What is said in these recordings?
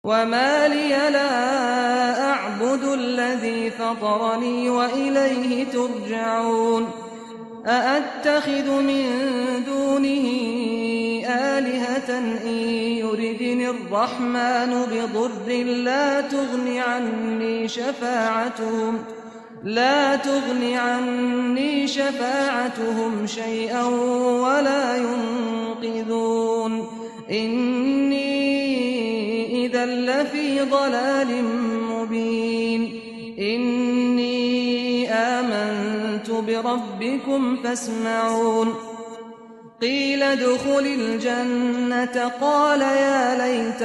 وما لي لا أعبد الذي فطرني وإليه ترجعون أأتخذ من دونه آلهة إن يردني الرحمن بضر لا تغن عني شفاعتهم شيئا ولا ينقذون إني إذا لفي ضلال مبين إني آمنت بربكم فاسمعون قيل ادخل الجنة قال يا ليت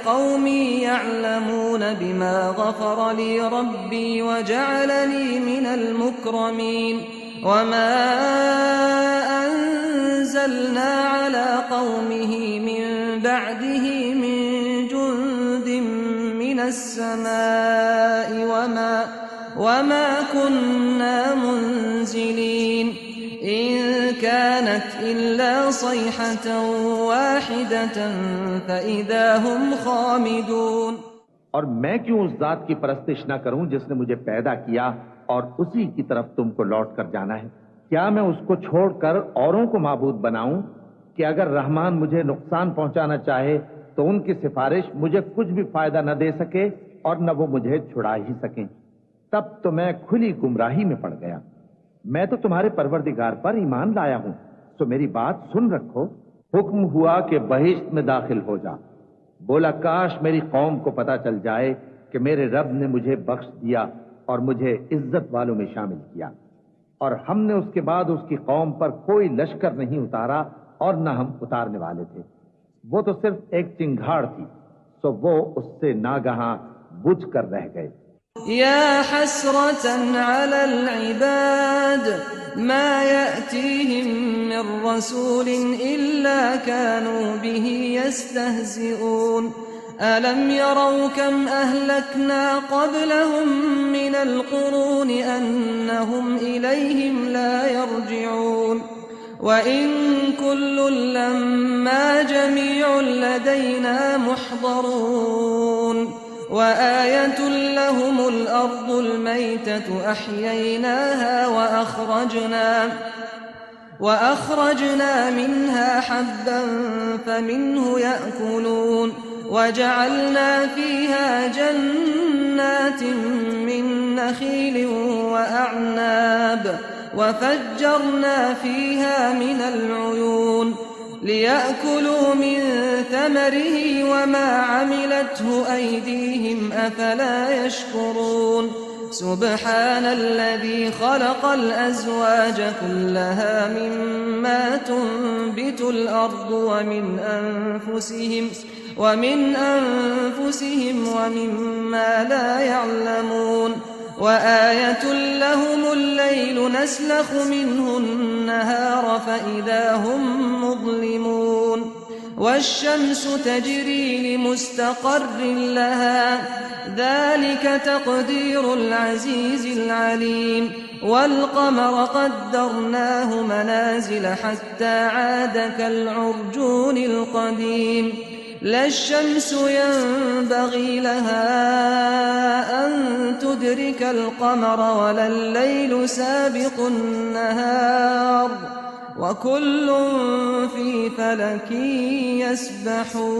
قومي يعلمون بما غفر لي ربي وجعلني من المكرمين وما أنزلنا على قومه من بعده من جند من السماء وما كنا منزلين إن كانت إلا صيحة واحدة فإذا هم خامدون. اور میں کیوں اس ذات کی پرستش نہ کروں جس نے مجھے پیدا کیا اور اسی کی طرف تم کو لوٹ کر جانا ہے؟ کیا میں اس کو چھوڑ کر اوروں کو معبود بناؤں کہ اگر رحمان مجھے نقصان پہنچانا چاہے تو ان کی سفارش مجھے کچھ بھی فائدہ نہ دے سکے اور نہ وہ مجھے چھڑا ہی سکیں؟ تب تو میں کھلی گمراہی میں پڑ گیا. میں تو تمہارے پروردگار پر ایمان لایا ہوں، تو میری بات سن رکھو. حکم ہوا کہ بہشت میں داخل ہو جا. بولا کاش میری قوم کو پتا چل جائے کہ میرے رب نے مجھے بخش دیا اور مجھے عزت والوں میں شامل کیا، اور ہم نے اس کے بعد اس کی قوم پر کوئی لشکر نہیں اتارا اور نہ ہم اتارنے والے تھے. وہ تو صرف ایک چنگھاڑ تھی، سو وہ اس سے ناگہاں بجھ کر رہ گئے. يا حسرة على العباد ما يأتيهم من رسول إلا كانوا به يستهزئون ألم يروا كم أهلكنا قبلهم من القرون أنهم إليهم لا يرجعون وإن كل لما جميع لدينا محضرون وآية لهم الأرض الميتة أحييناها وأخرجنا منها حبا فمنه يأكلون وجعلنا فيها جنات من نخيل وأعناب وفجرنا فيها من العيون ليأكلوا من ثمره وما عملته أيديهم أفلا يشكرون سبحان الذي خلق الأزواج كلها مما تنبت الأرض ومن أنفسهم ومما لا يعلمون وآية لهم الليل نسلخ منه النهار فإذا هم مظلمون والشمس تجري لمستقر لها ذلك تقدير العزيز العليم والقمر قدرناه منازل حتى عاد كالعرجون القديم لا الشمس ينبغي لها أن تدرك القمر ولا الليل سابق النهار وكل في فلك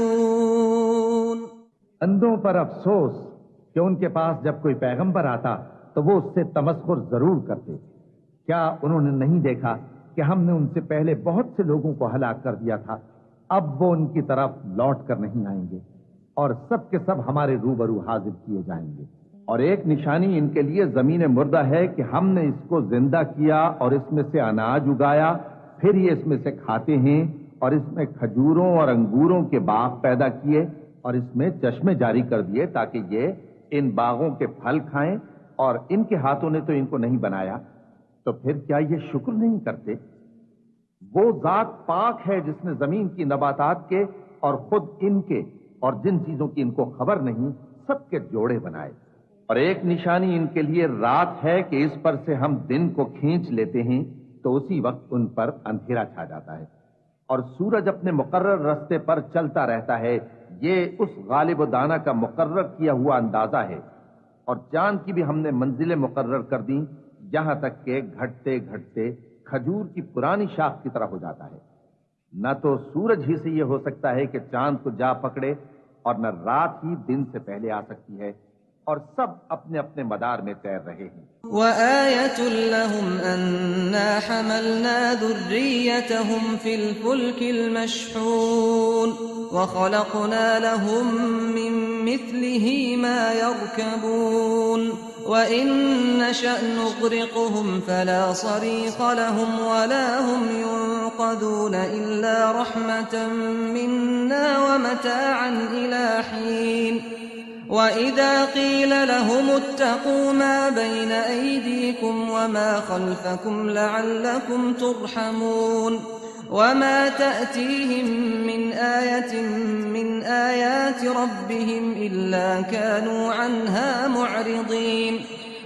يسبحون. اندھوں پر افسوس کہ ان کے پاس جب کوئی پیغمبر آتا تو وہ اس سے تمسخر ضرور کرتے. کیا انہوں نے نہیں دیکھا کہ ہم نے ان سے پہلے بہت سے لوگوں کو ہلاک کر دیا تھا؟ اب وہ ان کی طرف لوٹ کر نہیں آئیں گے اور سب کے سب ہمارے روبرو حاضر کیے جائیں گے. اور ایک نشانی ان کے لیے زمین مردہ ہے کہ ہم نے اس کو زندہ کیا اور اس میں سے اناج اگایا، پھر یہ اس میں سے کھاتے ہیں، اور اس میں کھجوروں اور انگوروں کے باغ پیدا کیے اور اس میں چشمے جاری کر دیے تاکہ یہ ان باغوں کے پھل کھائیں، اور ان کے ہاتھوں نے تو ان کو نہیں بنایا. تو پھر کیا یہ شکر نہیں کرتے؟ وہ ذات پاک ہے جس نے زمین کی نباتات کے اور خود ان کے اور جن چیزوں کی ان کو خبر نہیں سب کے جوڑے بنائے. اور ایک نشانی ان کے لیے رات ہے کہ اس پر سے ہم دن کو کھینچ لیتے ہیں تو اسی وقت ان پر اندھیرا چھا جاتا ہے. اور سورج اپنے مقرر راستے پر چلتا رہتا ہے، یہ اس غالب و دانا کا مقرر کیا ہوا اندازہ ہے، اور چاند کی بھی ہم نے منزلیں مقرر کر دیں، یہاں تک کہ گھٹتے گھٹتے کھجور کی پرانی شاخ کی طرح ہو جاتا ہے۔ نہ تو سورج ہی سے یہ ہو سکتا ہے کہ چاند کو جا پکڑے، اور نہ رات ہی دن سے پہلے آ سکتی ہے، اور سب اپنے اپنے مدار میں تیر رہے ہیں۔ وَآيَةٌ لَهُمْ أَنَّا حَمَلْنَا ذُرِّيَّتَهُمْ فِي الْفُلْكِ الْمَشْحُونِ وَخَلَقْنَا لَهُم مِّن مِّثْلِهِ مَا يَرْكَبُونَ وَإِن نَّشَأْ نُغْرِقْهُمْ فَلَا صَرِيخَ لَهُمْ وَلَا هُمْ يُنقَذُونَ إِلَّا رَحْمَةً مِّنَّا وَمَتَاعًا إِلَىٰ حِينٍ وَإِذَا قِيلَ لَهُمُ اتَّقُوا مَا بَيْنَ أَيْدِيكُمْ وَمَا خَلْفَكُمْ لَعَلَّكُمْ تُرْحَمُونَ وَمَا تَأْتِيهِم مِّنْ آيَةٍ مِّنْ آيَاتِ رَبِّهِمْ إِلَّا كَانُوا عَنْهَا مُعْرِضِينَ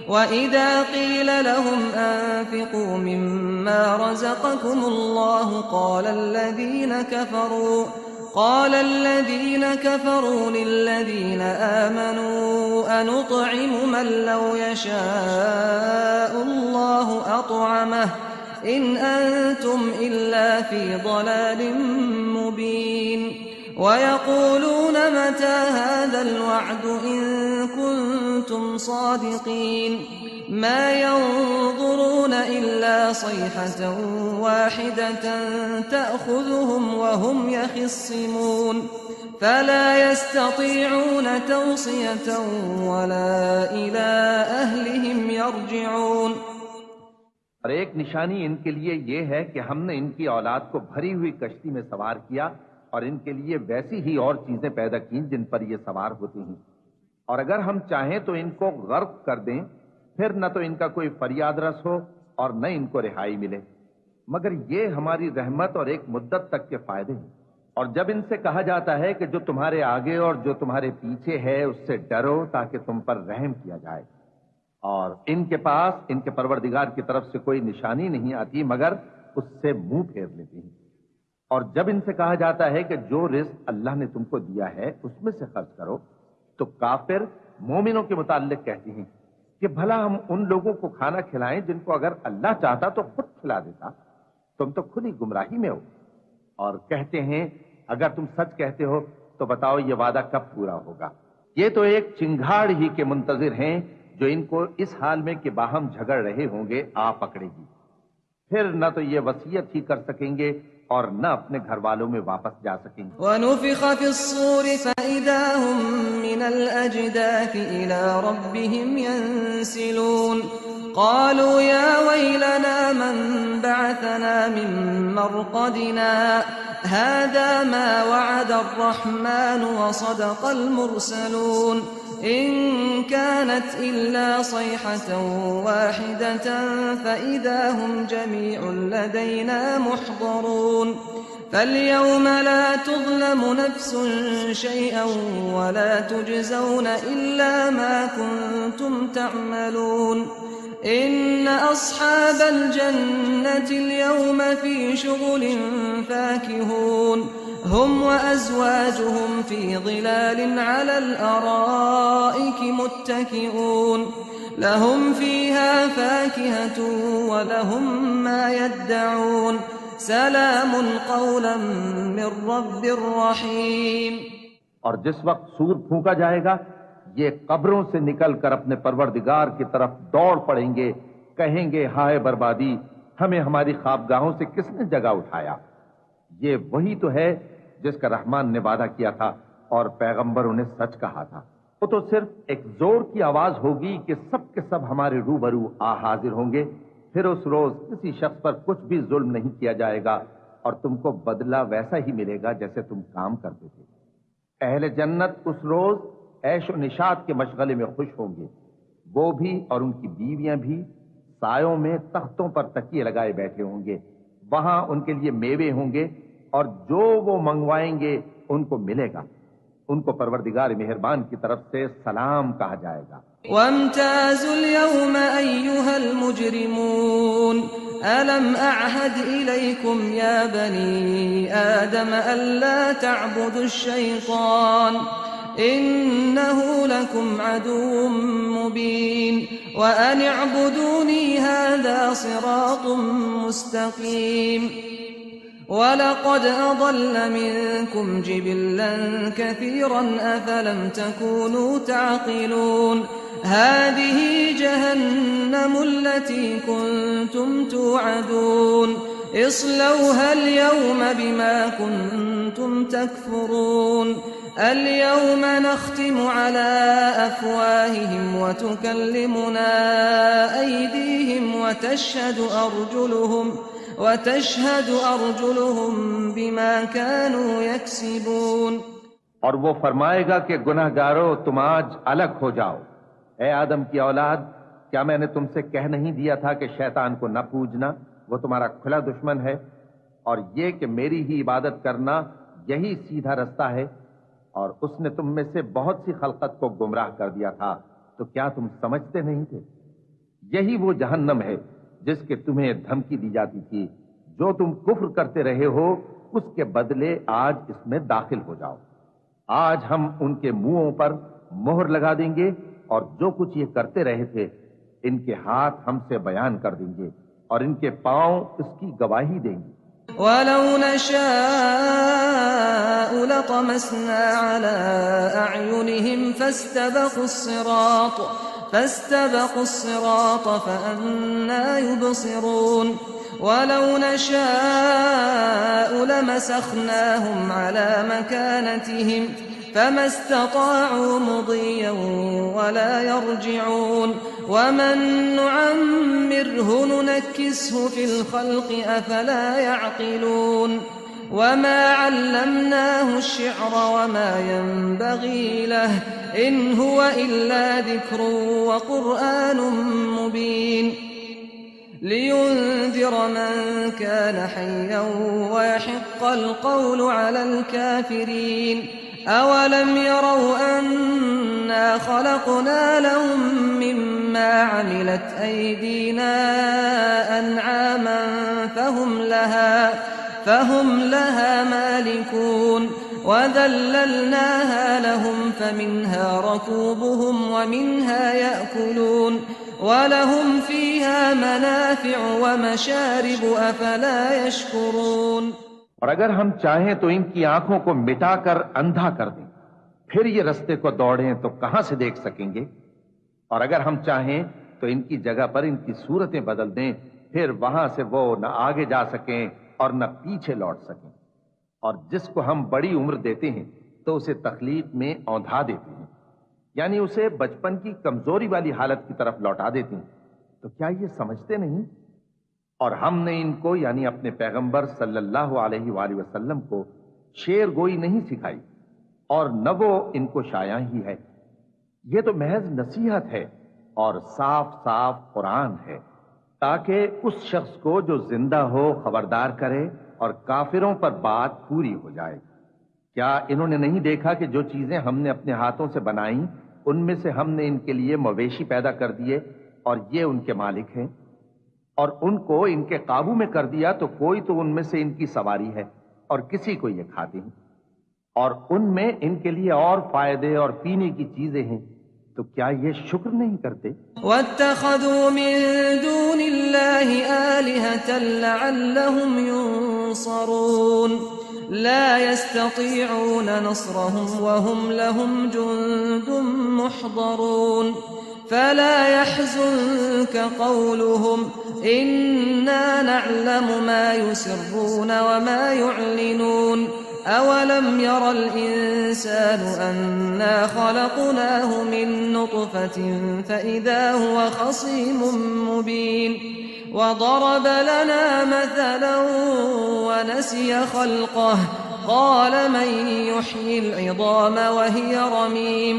وَإِذَا قِيلَ لَهُمْ أَنفِقُوا مِمَّا رَزَقَكُمُ اللَّهُ قال الذين كفروا للذين آمنوا أنطعم من لو يشاء الله أطعمه إن أنتم إلا في ضلال مبين ويقولون متى هذا الوعد إن كنتم صادقين ما ينظرون إلا صيحة واحدة تأخذهم وهم يخصمون فلا يستطيعون توصية ولا إلى أهلهم يرجعون۔ اور ایک نشانی ان کے لیے یہ ہے کہ ہم نے ان کی اولاد کو بھری ہوئی کشتی میں سوار کیا، اور ان کے لیے ویسی ہی اور چیزیں پیدا کی جن پر یہ سوار ہوتی ہیں، اور اگر ہم چاہیں تو ان کو غرق کر دیں، پھر نہ تو ان کا کوئی فریاد رس ہو اور نہ ان کو رہائی ملے، مگر یہ ہماری رحمت اور ایک مدت تک کے فائدے ہیں۔ اور جب ان سے کہا جاتا ہے کہ جو تمہارے آگے اور جو تمہارے پیچھے ہے اس سے ڈرو تاکہ تم پر رحم کیا جائے، اور ان کے پاس ان کے پروردگار کی طرف سے کوئی نشانی نہیں آتی مگر اس سے منہ پھیر لیتے ہیں۔ اور جب ان سے کہا جاتا ہے کہ جو رزق اللہ نے تم کو دیا ہے اس میں سے خرچ کرو، تو کافر مومنوں کے متعلق کہتے ہیں کہ بھلا ہم ان لوگوں کو کھانا کھلائیں جن کو اگر اللہ چاہتا تو خود کھلا دیتا، تم تو کھلی گمراہی میں ہو۔ اور کہتے ہیں اگر تم سچ کہتے ہو تو بتاؤ یہ وعدہ کب پورا ہوگا؟ یہ تو ایک چنگھاڑ ہی کے منتظر ہیں جو ان کو اس حال میں کہ باہم جھگڑ رہے ہوں گے آ پکڑے گی، پھر نہ تو یہ وصیت ہی کر سکیں گے اور نہ اپنے گھر والوں میں واپس جا سکیں گے۔ وَنُفِخَ فِي الصُّورِ فَإِذَا هُم مِّنَ الْأَجْدَاثِ إِلَىٰ رَبِّهِمْ يَنسِلُونَ قَالُوا يَا وَيْلَنَا مَن بَعَثَنَا مِن مَّرْقَدِنَا هَٰذَا مَا وَعَدَ الرَّحْمَٰنُ وَصَدَقَ الْمُرْسَلُونَ إِن كَانَتْ إِلَّا صَيْحَةً وَاحِدَةً فَإِذَا هُمْ جَمِيعٌ لَّدَيْنَا مُحْضَرُونَ فَالْيَوْمَ لَا تُظْلَمُ نَفْسٌ شَيْئًا وَلَا تُجْزَوْنَ إِلَّا مَا كُنتُمْ تَعْمَلُونَ إِنَّ أَصْحَابَ الْجَنَّةِ الْيَوْمَ فِي شُغُلٍ فَاكِهُونَ هُمْ وَأَزْوَاجُهُمْ فِي ظِلَالٍ عَلَى الْأَرَائِكِ مُتَّكِئُونَ لَهُمْ فِيهَا فَاكِهَةٌ وَلَهُم مَّا يَدَّعُونَ سَلَامٌ قَوْلًا مِّن رَّبٍّ رَّحِيمٍ۔ اور جس وقت سور پھونکا جائے گا یہ قبروں سے نکل کر اپنے پروردگار کی طرف دوڑ پڑیں گے، کہیں گے ہائے بربادی، ہمیں ہماری خوابگاہوں سے کس نے جگہ اٹھایا۔ یہ وہی تو ہے جس کا رحمان نے وعدہ کیا تھا اور پیغمبروں نے سچ کہا تھا۔ وہ تو صرف ایک زور کی آواز ہوگی کہ سب کے سب ہمارے روبرو آ حاضر ہوں گے، پھر اس روز کسی شخص پر کچھ بھی ظلم نہیں کیا جائے گا اور تم کو بدلہ ویسا ہی ملے گا جیسے تم کام کرتے تھے۔ اہل جنت اس روز عیش و نشاط کے مشغلے میں خوش ہوں گے، وہ بھی اور ان کی بیویاں بھی سایوں میں تختوں پر تکیے لگائے بیٹھے ہوں گے، وہاں ان کے لیے میوے ہوں گے اور جو وہ منگوائیں گے ان کو ملے گا، ان کو پروردگار مہربان کی طرف سے سلام کہا جائے گا۔ وَامْتَازُوا الْيَوْمَ أَيُّهَا الْمُجْرِمُونَ ألم أعهد إليكم يا بني آدم ألا تعبدوا الشيطان إنه لكم عدو مبين وأن اعبدوني هذا صراط مستقيم وَلَقَدْ أَضَلَّ مِنكُمْ جِبِلًّا كَثِيرًا أَفَلَمْ تَكُونُوا تَعْقِلُونَ هَذِهِ جَهَنَّمُ الَّتِي كُنتُمْ تُوعَدُونَ اصْلَوْهَا الْيَوْمَ بِمَا كُنتُمْ تَكْفُرُونَ الْيَوْمَ نَخْتِمُ عَلَى أَفْوَاهِهِمْ وَتُكَلِّمُنَا أَيْدِيهِمْ وتشهد أرجلهم بما كانوا يكسبون اور وہ فرمائے گا کہ گناہگارو تم آج الگ ہو جاؤ۔ اے آدم کی اولاد، کیا میں نے تم سے کہہ نہیں دیا تھا کہ شیطان کو نہ پوجنا، وہ تمہارا کھلا دشمن ہے، اور یہ کہ میری ہی عبادت کرنا یہی سیدھا رستہ ہے، اور اس نے تم میں سے بہت سی خلقت کو گمراہ کر دیا تھا، تو کیا تم سمجھتے نہیں تھے؟ یہی وہ جہنم ہے جس کے تمہیں دھمکی دی جاتی تھی، جو تم کفر کرتے رہے ہو اس کے بدلے آج اس میں داخل ہو جاؤ۔ آج ہم ان کے منہوں پر مہر لگا دیں گے، اور جو کچھ یہ کرتے رہے تھے ان کے ہاتھ ہم سے بیان کر دیں گے، اور ان کے پاؤں اس کی گواہی دیں گے۔ وَلَوْ نَشَاءُ لَطَمَسْنَا عَلَىٰ أَعْيُنِهِمْ فاستبقوا الصراط فأنا يبصرون ولو نشاء لمسخناهم على مكانتهم فما استطاعوا مضيا ولا يرجعون ومن نعمره ننكسه في الخلق أفلا يعقلون وما علمناه الشعر وما ينبغي له إن هو إلا ذكر وقرآن مبين لينذر من كان حيا ويحق القول على الكافرين أولم يروا أنا خلقنا لهم مما عملت أيدينا أنعاما فهم لها مالكون وذللناها لهم فمنها ركوبهم ومنها يأكلون ولهم فيها منافع ومشارب أفلا يشكرون۔ اور اگر ہم چاہیں تو ان کی آنکھوں کو مٹا کر اندھا کر دیں، پھر یہ رستے کو دوڑیں تو کہاں سے دیکھ سکیں گے؟ اور اگر ہم چاہیں تو ان کی جگہ پر ان کی صورتیں بدل دیں، پھر وہاں سے وہ نہ آگے جا سکیں اور نہ پیچھے لوٹ سکیں۔ اور جس کو ہم بڑی عمر دیتے ہیں تو اسے تخلیق میں اوندھا دیتے ہیں، یعنی اسے بچپن کی کمزوری والی حالت کی طرف لوٹا دیتے ہیں۔ تو کیا یہ سمجھتے نہیں؟ اور ہم نے ان کو یعنی اپنے پیغمبر صلی اللہ علیہ وآلہ وسلم کو شعر گوئی نہیں سکھائی، اور نہ وہ ان کو شایع ہی ہے، یہ تو محض نصیحت ہے اور صاف صاف قرآن ہے، تاکہ اس شخص کو جو زندہ ہو خبردار کرے اور کافروں پر بات پوری ہو جائے۔ کیا انہوں نے نہیں دیکھا کہ جو چیزیں ہم نے اپنے ہاتھوں سے بنائیں ان میں سے ہم نے ان کے لیے مویشی پیدا کر دیے اور یہ ان کے مالک ہیں، اور ان کو ان کے قابو میں کر دیا تو کوئی تو ان میں سے ان کی سواری ہے اور کسی کو یہ کھاتے ہیں، اور ان میں ان کے لیے اور فائدے اور پینے کی چیزیں ہیں، تو کیا یہ شکر نہیں کرتے؟ وَاتَّخَذُوا مِن دُونِ اللَّهِ آلِهَةً لَعَلَّهُمْ يُنصَرُونَ لَا يَسْتَطِيعُونَ نَصْرَهُمْ وَهُمْ لَهُمْ جُندٌ مُحْضَرُونَ فَلَا يَحْزُنكَ قَوْلُهُمْ إِنَّا نَعْلَمُ مَا يُسِرُّونَ وَمَا يُعْلِنُونَ أَوَلَمْ يَرَ الْإِنسَانُ أَنَّا خَلَقْنَاهُ مِن نُّطْفَةٍ فَإِذَا هُوَ خَصِيمٌ مُّبِينٌ وَضَرَبَ لَنَا مَثَلًا وَنَسِيَ خَلْقَهُ قَالَ مَن يُحْيِي الْعِظَامَ وَهِيَ رَمِيمٌ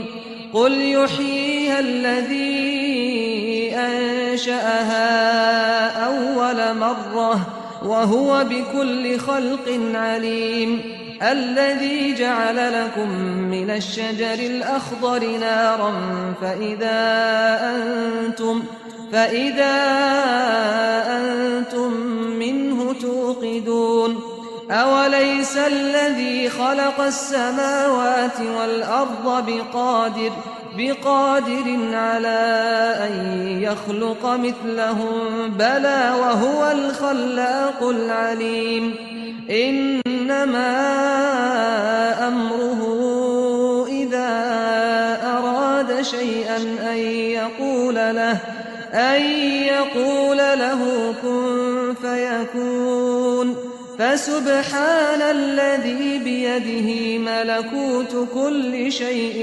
قُلْ يُحْيِيهَا الَّذِي أَنشَأَهَا أَوَّلَ مَرَّةٍ وَهُوَ بِكُلِّ خَلْقٍ عَلِيمٌ الَّذِي جَعَلَ لَكُم مِّنَ الشَّجَرِ الْأَخْضَرِ نَارًا فإذا أنتم منه توقدون أوليس الذي خلق السماوات والأرض بقادر على أن يخلق مثلهم بلى وهو الخلاق العليم إنما أمره إذا أراد شيئا أن يقول له كن فيكون فسبحان الذي بيده ملكوت كل شيء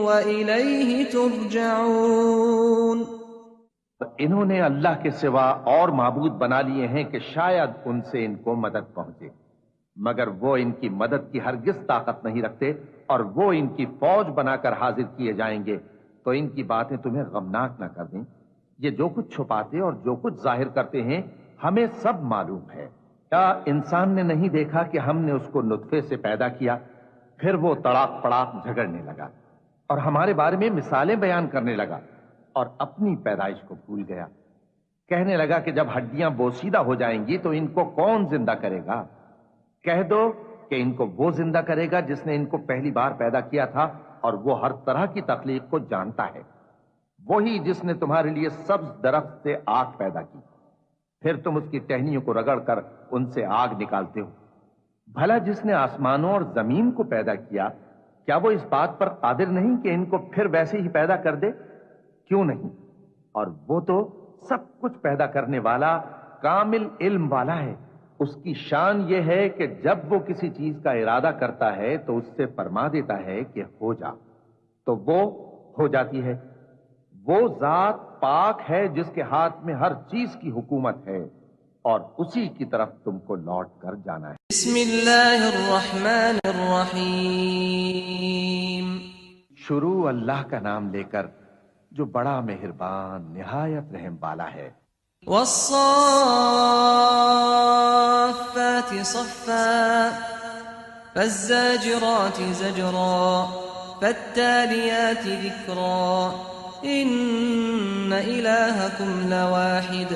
وإليه ترجعون۔ انہوں نے اللہ کے سوا اور معبود بنا لیے ہیں کہ شاید ان سے ان کو مدد پہنچے، مگر وہ ان کی مدد کی ہرگز طاقت نہیں رکھتے، اور وہ ان کی فوج بنا کر حاضر کیے جائیں گے تو ان کی باتیں تمہیں غمناک نہ کر دیں۔ یہ جو کچھ چھپاتے اور جو کچھ ظاہر کرتے ہیں ہمیں سب معلوم ہے۔ کیا انسان نے نہیں دیکھا کہ ہم نے اس کو نطفے سے پیدا کیا، پھر وہ تڑاک پڑاک جھگڑنے لگا اور ہمارے بارے میں مثالیں بیان کرنے لگا اور اپنی پیدائش کو بھول گیا۔ کہنے لگا کہ جب ہڈیاں بوسیدہ ہو جائیں گی تو ان کو کون زندہ کرے گا؟ کہہ دو کہ ان کو وہ زندہ کرے گا جس نے ان کو پہلی بار پیدا کیا تھا، اور وہ ہر طرح کی تخلیق کو جانتا ہے۔ وہی جس نے تمہارے لیے سبز درخت سے آگ پیدا کی، پھر تم اس کی ٹہنیوں کو رگڑ کر ان سے آگ نکالتے ہو۔ بھلا جس نے آسمانوں اور زمین کو پیدا کیا، کیا وہ اس بات پر قادر نہیں کہ ان کو پھر ویسے ہی پیدا کر دے؟ کیوں نہیں؟ اور وہ تو سب کچھ پیدا کرنے والا، کامل علم والا ہے۔ اس کی شان یہ ہے کہ جب وہ کسی چیز کا ارادہ کرتا ہے تو اس سے فرما دیتا ہے کہ ہو جا، تو وہ ہو جاتی ہے۔ وہ ذات پاک ہے جس کے ہاتھ میں ہر چیز کی حکومت ہے، اور اسی کی طرف تم کو لوٹ کر جانا ہے۔ بسم اللہ الرحمن الرحیم۔ شروع اللہ کا نام لے کر جو بڑا مہربان نہایت رحم والا ہے۔ والصافات صفا فالزاجرات زجرا فالتاليات ذكرا إن إلهكم لواحد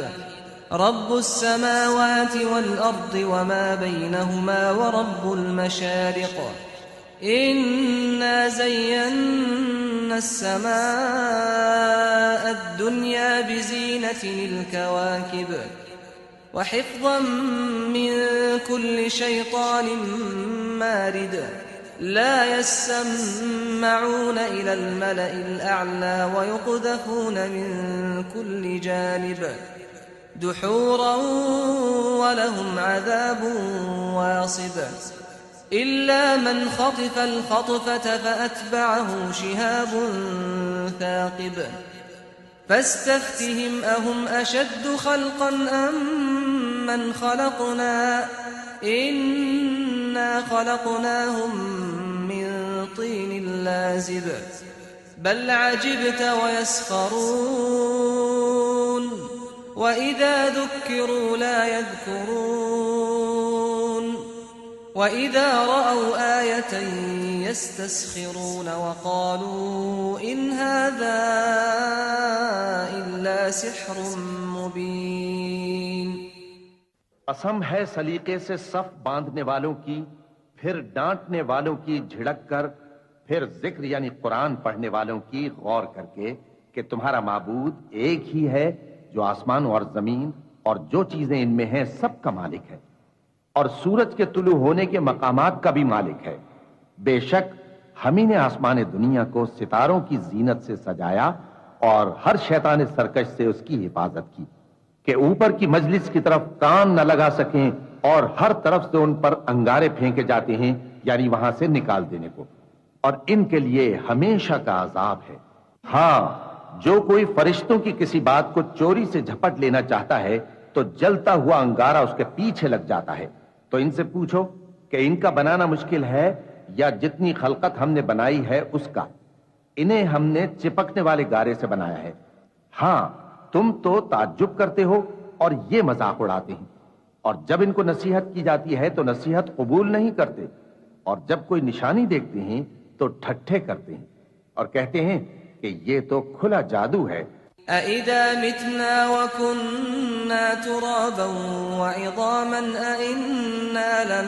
رب السماوات والأرض وما بينهما ورب المشارق إنا زينا السماء الدنيا بزينة الكواكب وحفظا من كل شيطان مارد لا يسمعون إلى الملأ الأعلى ويقذفون من كل جانب دحورا ولهم عذاب واصب إلا من خطف الخطفة فأتبعه شهاب ثاقب فاستفتهم أهم أشد خلقا أم من خلقنا إنا خلقناهم من طين لازب بل عجبت ويسخرون وإذا ذكروا لا يذكرون وإذا رأوا آية يستسخرون وقالوا إن هذا إلا سحر مبين۔ قسم ہے سلیقے سے صف باندھنے والوں کی، پھر ڈانٹنے والوں کی جھڑک کر، پھر ذکر یعنی قرآن پڑھنے والوں کی غور کر کے کہ تمہارا معبود ایک ہی ہے جو آسمان اور زمین اور جو چیزیں ان میں ہیں سب کا مالک ہے، اور سورج کے طلوع ہونے کے مقامات کا بھی مالک ہے۔ بے شک ہم ہی نے آسمان دنیا کو ستاروں کی زینت سے سجایا اور ہر شیطان سرکش سے اس کی حفاظت کی کہ اوپر کی مجلس کی طرف کان نہ لگا سکیں، اور ہر طرف سے ان پر انگارے پھینکے جاتے ہیں یعنی وہاں سے نکال دینے کو، اور ان کے لیے ہمیشہ کا عذاب ہے۔ ہاں، جو کوئی فرشتوں کی کسی بات کو چوری سے جھپٹ لینا چاہتا ہے تو جلتا ہوا انگارہ اس کے پیچھے لگ جاتا ہے۔ تو ان سے پوچھو کہ ان کا بنانا مشکل ہے یا جتنی خلقت ہم نے بنائی ہے اس کا؟ انہیں ہم نے چپکنے والے گارے سے بنایا ہے۔ ہاں، تم تو تعجب کرتے ہو اور یہ مذاق اڑاتے ہیں، اور جب ان کو نصیحت کی جاتی ہے تو نصیحت قبول نہیں کرتے، اور جب کوئی نشانی دیکھتے ہیں تو ٹھٹھے کرتے ہیں اور کہتے ہیں کہ یہ تو کھلا جادو ہے۔ أإذا متنا وكنا ترابا وعظاما أإنا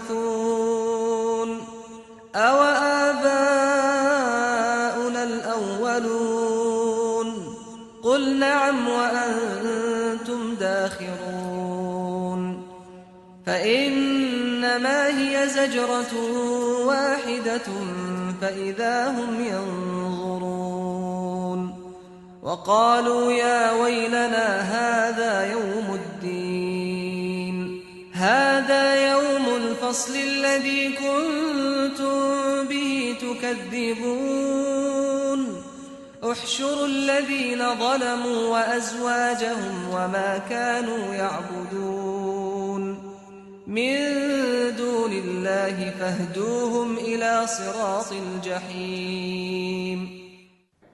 لمبعوثون أوآباؤنا الأولون قل نعم وأنتم داخرون فإنما هي زجرة واحدة فإذا هم ينظرون وقالوا يا ويلنا هذا يوم الفصل الذي كنتم به تكذبون احشروا الذين ظلموا وأزواجهم وما كانوا يعبدون من دون الله فاهدوهم إلى صراط الجحيم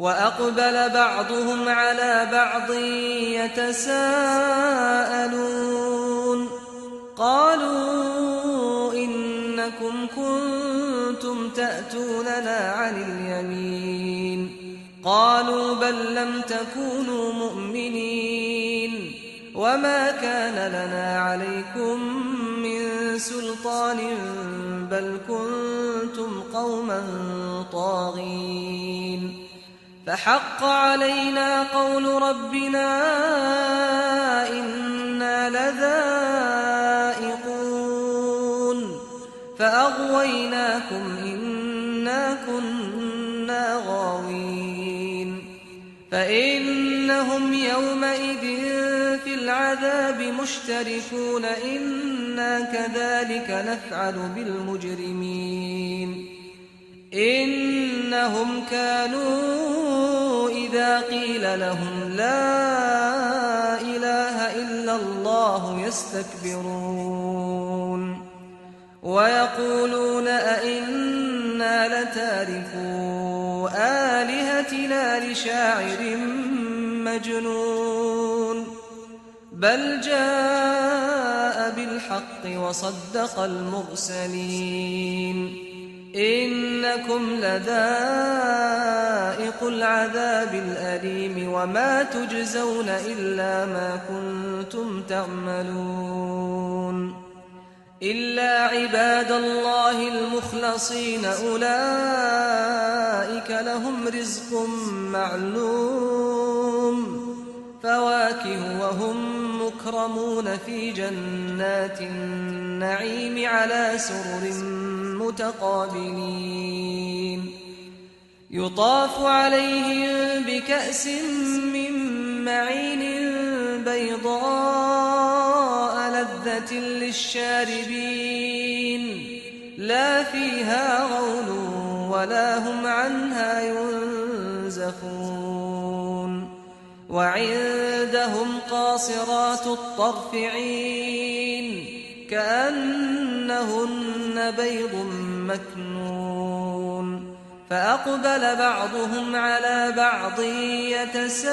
وأقبل بعضهم على بعض يتساءلون قالوا إنكم كنتم تأتوننا عن اليمين قالوا بل لم تكونوا مؤمنين وما كان لنا عليكم من سلطان بل كنتم قوما طاغين فحق علينا قول ربنا إنا لذائقون فأغويناكم إنا كنا غاوين فإنهم يومئذ في العذاب مشتركون إنا كذلك نفعل بالمجرمين إنهم كانوا إذا قيل لهم لا إله إلا الله يستكبرون ويقولون أئنا لتاركو آلهتنا لشاعر مجنون بل جاء بالحق وصدق المرسلين إنكم لذائقو العذاب الأليم وما تجزون إلا ما كنتم تعملون إلا عباد الله المخلصين أولئك لهم رزق معلوم فواكه وهم مكرمون في جنات النعيم على سرر متقابلين يطاف عليهم بكأس من معين بيضاء لذة للشاربين لا فيها غول ولا هم عنها ينزفون وعندهم قاصرات الطرف عين كأنهن بيض مكنون فأقبل بعضهم على بعض يتساءلون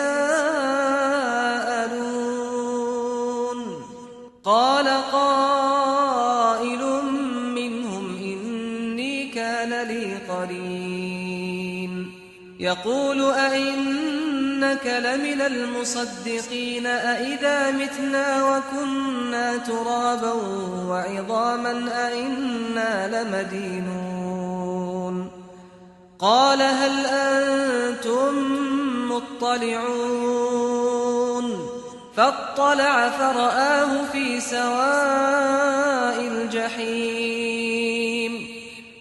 قال قائل منهم إني كان لي قرين يقول أئنك لمن المصدقين أئذا متنا وكنا ترابا وعظاما أئنا لمدينون قال هل أنتم مطلعون فاطلع فرآه في سواء الجحيم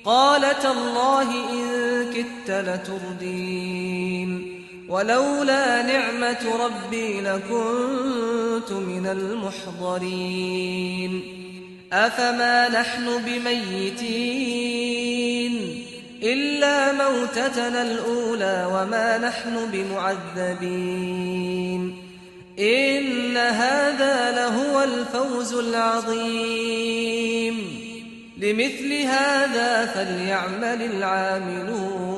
قال تالله إن كدت لتردين ولولا نعمة ربي لكنت من المحضرين أفما نحن بميتين إلا موتتنا الأولى وما نحن بمعذبين إن هذا لهو الفوز العظيم لمثل هذا فليعمل العاملون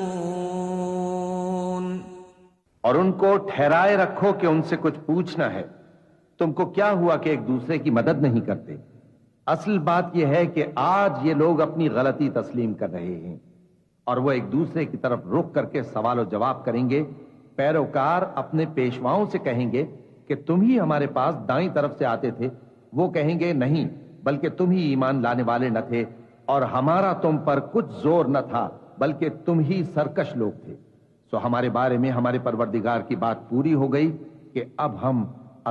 اور ان کو ٹھہرائے رکھو کہ ان سے کچھ پوچھنا ہے. تم کو کیا ہوا کہ ایک دوسرے کی مدد نہیں کرتے؟ اصل بات یہ ہے کہ آج یہ لوگ اپنی غلطی تسلیم کر رہے ہیں اور وہ ایک دوسرے کی طرف رخ کر کے سوال و جواب کریں گے. پیروکار اپنے پیشواؤں سے کہیں گے کہ تم ہی ہمارے پاس دائیں طرف سے آتے تھے. وہ کہیں گے نہیں، بلکہ تم ہی ایمان لانے والے نہ تھے اور ہمارا تم پر کچھ زور نہ تھا، بلکہ تم ہی سرکش لوگ تھے. سو ہمارے بارے میں ہمارے پروردگار کی بات پوری ہو گئی کہ اب ہم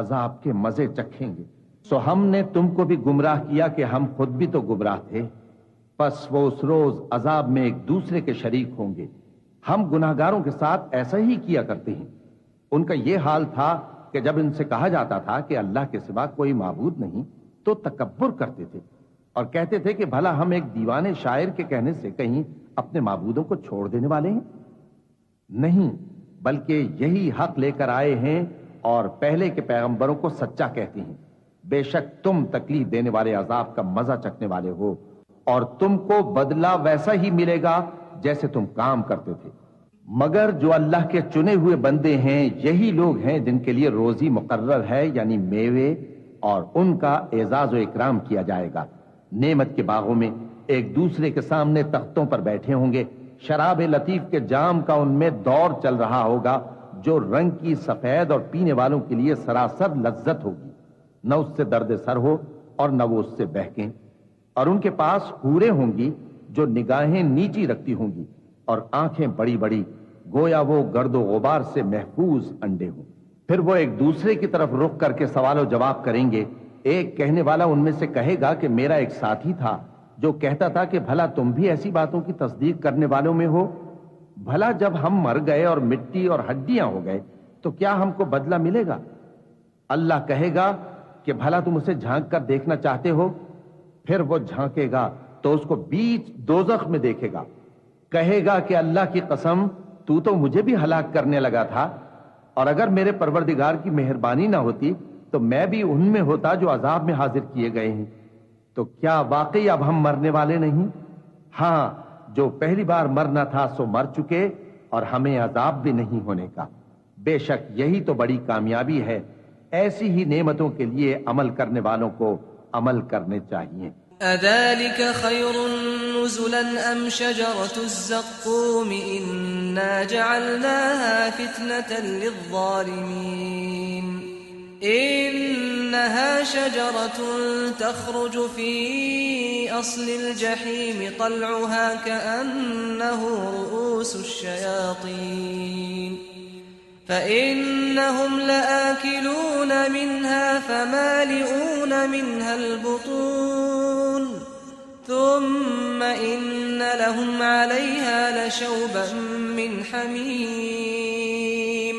عذاب کے مزے چکھیں گے. سو ہم نے تم کو بھی گمراہ کیا کہ ہم خود بھی تو گمراہ تھے. پس وہ اس روز عذاب میں ایک دوسرے کے شریک ہوں گے. ہم گناہگاروں کے ساتھ ایسا ہی کیا کرتے ہیں. ان کا یہ حال تھا کہ جب ان سے کہا جاتا تھا کہ اللہ کے سوا کوئی معبود نہیں تو تکبر کرتے تھے اور کہتے تھے کہ بھلا ہم ایک دیوانے شاعر کے کہنے سے کہیں اپنے معبودوں کو چھوڑ دینے والے ہیں؟ نہیں، بلکہ یہی حق لے کر آئے ہیں اور پہلے کے پیغمبروں کو سچا کہتے ہیں. بے شک تم تکلیف دینے والے عذاب کا مزہ چکھنے والے ہو اور تم کو بدلہ ویسا ہی ملے گا جیسے تم کام کرتے تھے. مگر جو اللہ کے چنے ہوئے بندے ہیں یہی لوگ ہیں جن کے لیے روزی مقرر ہے، یعنی میوے، اور ان کا اعزاز و اکرام کیا جائے گا. نعمت کے باغوں میں ایک دوسرے کے سامنے تختوں پر بیٹھے ہوں گے. شراب لطیف کے جام کا ان میں دور چل رہا ہوگا جو رنگ کی سفید اور پینے والوں کے لیے سراسر لذت ہوگی. نہ اس سے درد سر ہو اور نہ وہ اس سے بہکیں. اور ان کے پاس حوریں ہوں گی جو نگاہیں نیچی رکھتی ہوں گی اور آنکھیں بڑی بڑی، گویا وہ گرد و غبار سے محفوظ انڈے ہوں. پھر وہ ایک دوسرے کی طرف رخ کر کے سوال و جواب کریں گے. ایک کہنے والا ان میں سے کہے گا کہ میرا ایک ساتھی تھا جو کہتا تھا کہ بھلا تم بھی ایسی باتوں کی تصدیق کرنے والوں میں ہو؟ بھلا جب ہم مر گئے اور مٹی اور ہڈیاں ہو گئے تو کیا ہم کو بدلہ ملے گا؟ اللہ کہے گا کہ بھلا تم اسے جھانک کر دیکھنا چاہتے ہو؟ پھر وہ جھانکے گا تو اس کو بیچ دوزخ میں دیکھے گا. کہے گا کہ اللہ کی قسم تو مجھے بھی ہلاک کرنے لگا تھا، اور اگر میرے پروردگار کی مہربانی نہ ہوتی تو میں بھی ان میں ہوتا جو عذاب میں حاضر کیے گئے ہیں. تو کیا واقعی اب ہم مرنے والے نہیں؟ ہاں، جو پہلی بار مرنا تھا سو مر چکے اور ہمیں عذاب بھی نہیں ہونے کا. بے شک یہی تو بڑی کامیابی ہے. ایسی ہی نعمتوں کے لیے عمل کرنے والوں کو عمل کرنے چاہیے. أذلك خير نزلا أم شجرة الزقوم إنا جعلناها فتنة للظالمين إنها شجرة تخرج في أصل الجحيم طلعها كأنه رؤوس الشياطين فإنهم لآكلون منها فمالئون منها البطون ثم إن لهم عليها لشوبا من حميم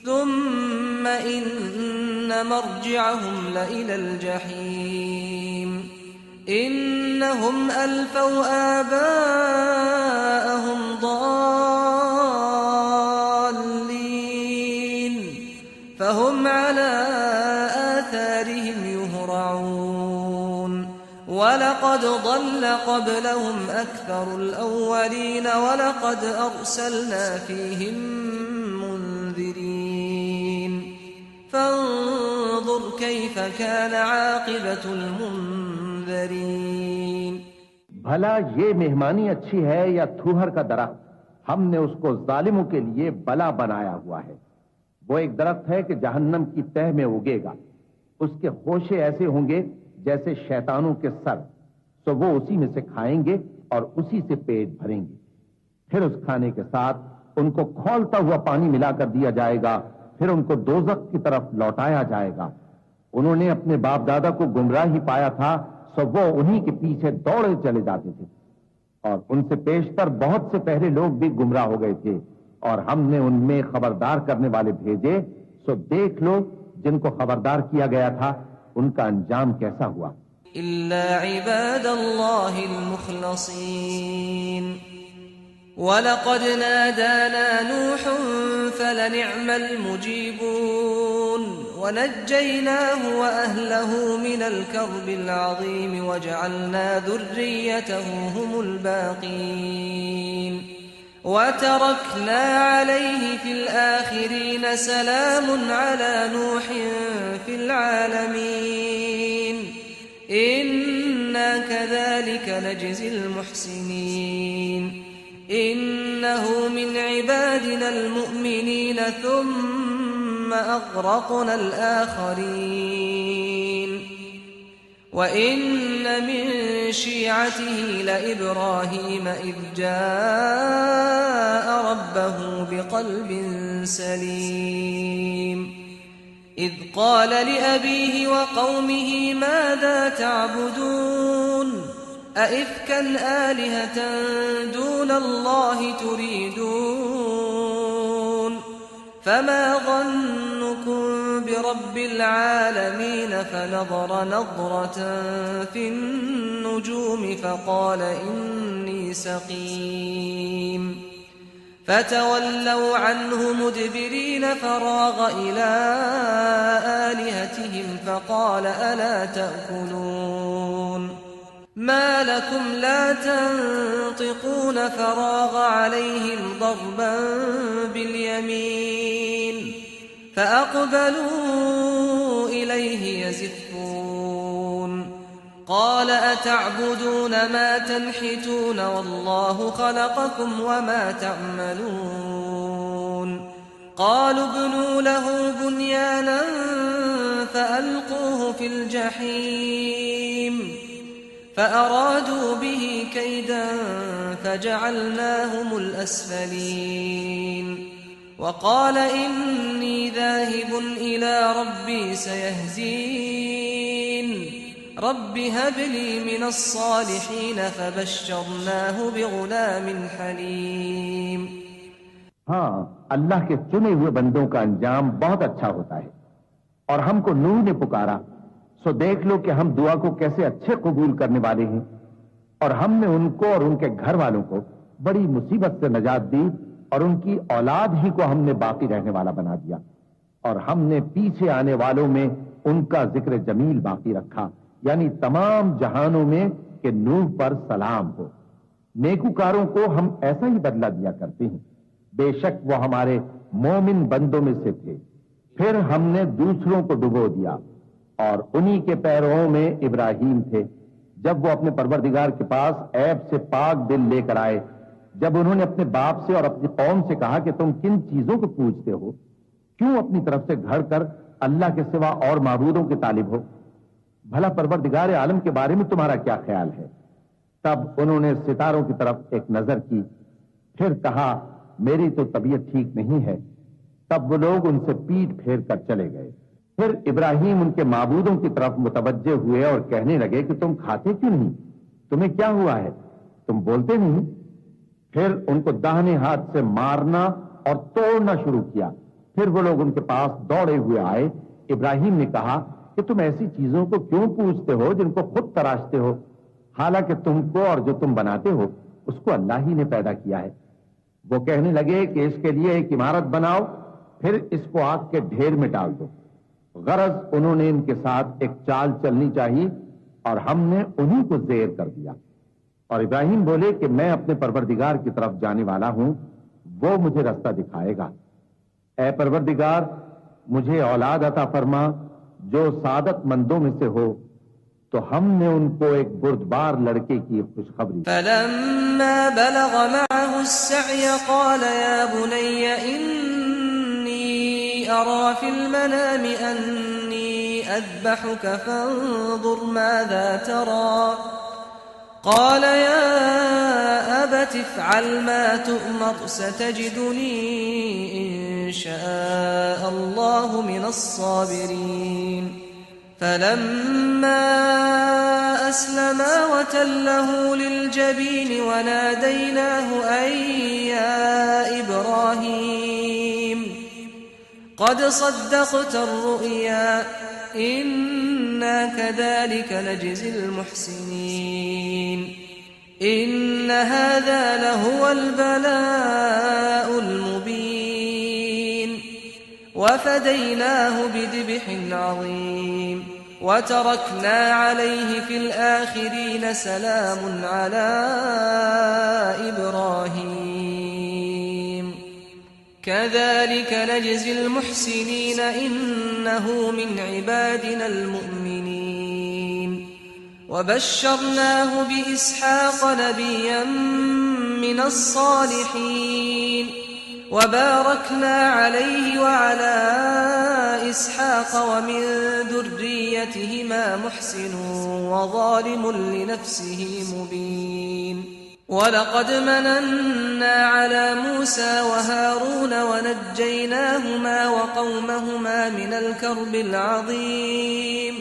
ثم إن مرجعهم لإلى الجحيم إنهم ألفوا آباءهم ضالين فهم على آثارهم يهرعون ولقد ضل قبلهم أكثر الأولين ولقد أرسلنا فيهم منذرين فانظر كيف كان عاقبة المنذرين. بھلا یہ مہمانی اچھی ہے یا تھوہر کا درخت؟ ہم نے اس کو ظالموں کے لیے بلا بنایا ہوا ہے. وہ ایک درخت ہے کہ جہنم کی تہ میں اگے گا. اس کے خوشے ایسے ہوں گے جیسے شیطانوں کے سر، تو وہ اسی میں سے کھائیں گے اور اسی سے پیٹ بھریں گے. پھر اس کھانے کے ساتھ ان کو کھولتا ہوا پانی ملا کر دیا جائے گا، پھر ان کو دوزخ کی طرف لوٹایا جائے گا۔ انہوں نے اپنے باپ دادا کو گمراہ ہی پایا تھا، سو وہ انہی کے پیچھے دوڑے چلے جاتے تھے، اور ان سے پیشتر بہت سے پہلے لوگ بھی گمراہ ہو گئے تھے، اور ہم نے ان میں خبردار کرنے والے بھیجے، سو دیکھ لو جن کو خبردار کیا گیا تھا ان کا انجام کیسا ہوا۔ إلا عباد الله المخلصين ولقد نادانا نوح فلنعم المجيبون ونجيناه وأهله من الكرب العظيم وجعلنا ذريته هم الباقين وتركنا عليه في الآخرين سلام على نوح في العالمين إنا كذلك نجزي المحسنين إنه من عبادنا المؤمنين ثم أغرقنا الآخرين وإن من شيعته لإبراهيم إذ جاء ربه بقلب سليم إذ قال لأبيه وقومه ماذا تعبدون أئفكا آلهة دون الله تريدون فما ظنكم برب العالمين فنظر نظرة في النجوم فقال إني سقيم فتولوا عنه مدبرين فراغ إلى آلهتهم فقال ألا تأكلون ما لكم لا تنطقون فراغ عليهم ضربا باليمين فأقبلوا إليه يزفون قال أتعبدون ما تنحتون والله خلقكم وما تعملون قالوا ابنوا له بنيانا فألقوه في الجحيم فأرادوا به كيدا فجعلناهم الأسفلين وقال إني ذاهب إلى ربي سيهزين رب هب لي من الصالحين فبشرناه بغلام حليم۔ ہاں، اللہ کے چنے ہوئے بندوں کا انجام بہت اچھا ہوتا ہے۔ اور ہم کو نوح نے پکارا، سو دیکھ لو کہ ہم دعا کو کیسے اچھے قبول کرنے والے ہیں، اور ہم نے ان کو اور ان کے گھر والوں کو بڑی مصیبت سے نجات دی، اور ان کی اولاد ہی کو ہم نے باقی رہنے والا بنا دیا، اور ہم نے پیچھے آنے والوں میں ان کا ذکر جمیل باقی رکھا، یعنی تمام جہانوں میں کہ نوح پر سلام ہو۔ نیکوکاروں کو ہم ایسا ہی بدلہ دیا کرتے ہیں، بے شک وہ ہمارے مومن بندوں میں سے تھے۔ پھر ہم نے دوسروں کو ڈبو دیا، اور انہی کے پیرووں میں ابراہیم تھے، جب وہ اپنے پروردگار کے پاس عیب سے پاک دل لے کر آئے، جب انہوں نے اپنے باپ سے اور اپنی قوم سے کہا کہ تم کن چیزوں کو پوجتے ہو، کیوں اپنی طرف سے گھڑ کر اللہ کے سوا اور معبودوں کے طالب ہو؟ بھلا پروردگار عالم کے بارے میں تمہارا کیا خیال ہے؟ تب انہوں نے ستاروں کی طرف ایک نظر کی، پھر کہا میری تو طبیعت ٹھیک نہیں ہے۔ تب وہ لوگ ان سے پیٹ پھیر کر چلے گئے۔ پھر ابراہیم ان کے معبودوں کی طرف متوجہ ہوئے اور کہنے لگے کہ تم کھاتے کیوں نہیں؟ تمہیں کیا ہوا ہے؟ تم بولتے نہیں؟ پھر ان کو داہنے ہاتھ سے مارنا اور توڑنا شروع کیا۔ پھر وہ لوگ ان کے پاس دوڑے ہوئے آئے۔ ابراہیم نے کہا کہ تم ایسی چیزوں کو کیوں پوجتے ہو جن کو خود تراشتے ہو، حالانکہ تم کو اور جو تم بناتے ہو اس کو اللہ ہی نے پیدا کیا ہے۔ وہ کہنے لگے کہ اس کے لیے ایک عمارت بناؤ، پھر اس کو آگ کے ڈھیر میں ڈال دو۔ غرض انہوں نے ان کے ساتھ ایک چال چلنی چاہیے، اور ہم نے انہی کو زیر کر دیا۔ اور ابراہیم بولے کہ میں اپنے پروردگار کی طرف جانے والا ہوں، وہ مجھے رستہ دکھائے گا۔ اے پروردگار، مجھے اولاد عطا فرما جو سعادت مندوں میں سے ہو۔ تو ہم نے ان کو ایک بردبار لڑکے کی خوشخبری۔ فلما بلغ معه السعي قال يا بني إني أرى في المنام أني أذبحك فانظر ماذا ترى قال يا أبت افعل ما تؤمر ستجدني إن شاء الله الله من الصابرين فلما أسلما وتله للجبين وناديناه أن يا إبراهيم قد صدقت الرؤيا إنا كذلك نجزي المحسنين إن هذا لهو البلاء المبين وفديناه بذبح عظيم وتركنا عليه في الآخرين سلام على إبراهيم كذلك نجزي المحسنين إنه من عبادنا المؤمنين وبشرناه بإسحاق نبيا من الصالحين وباركنا عليه وعلى إسحاق ومن ذريتهما محسن وظالم لنفسه مبين ولقد مننا على موسى وهارون ونجيناهما وقومهما من الكرب العظيم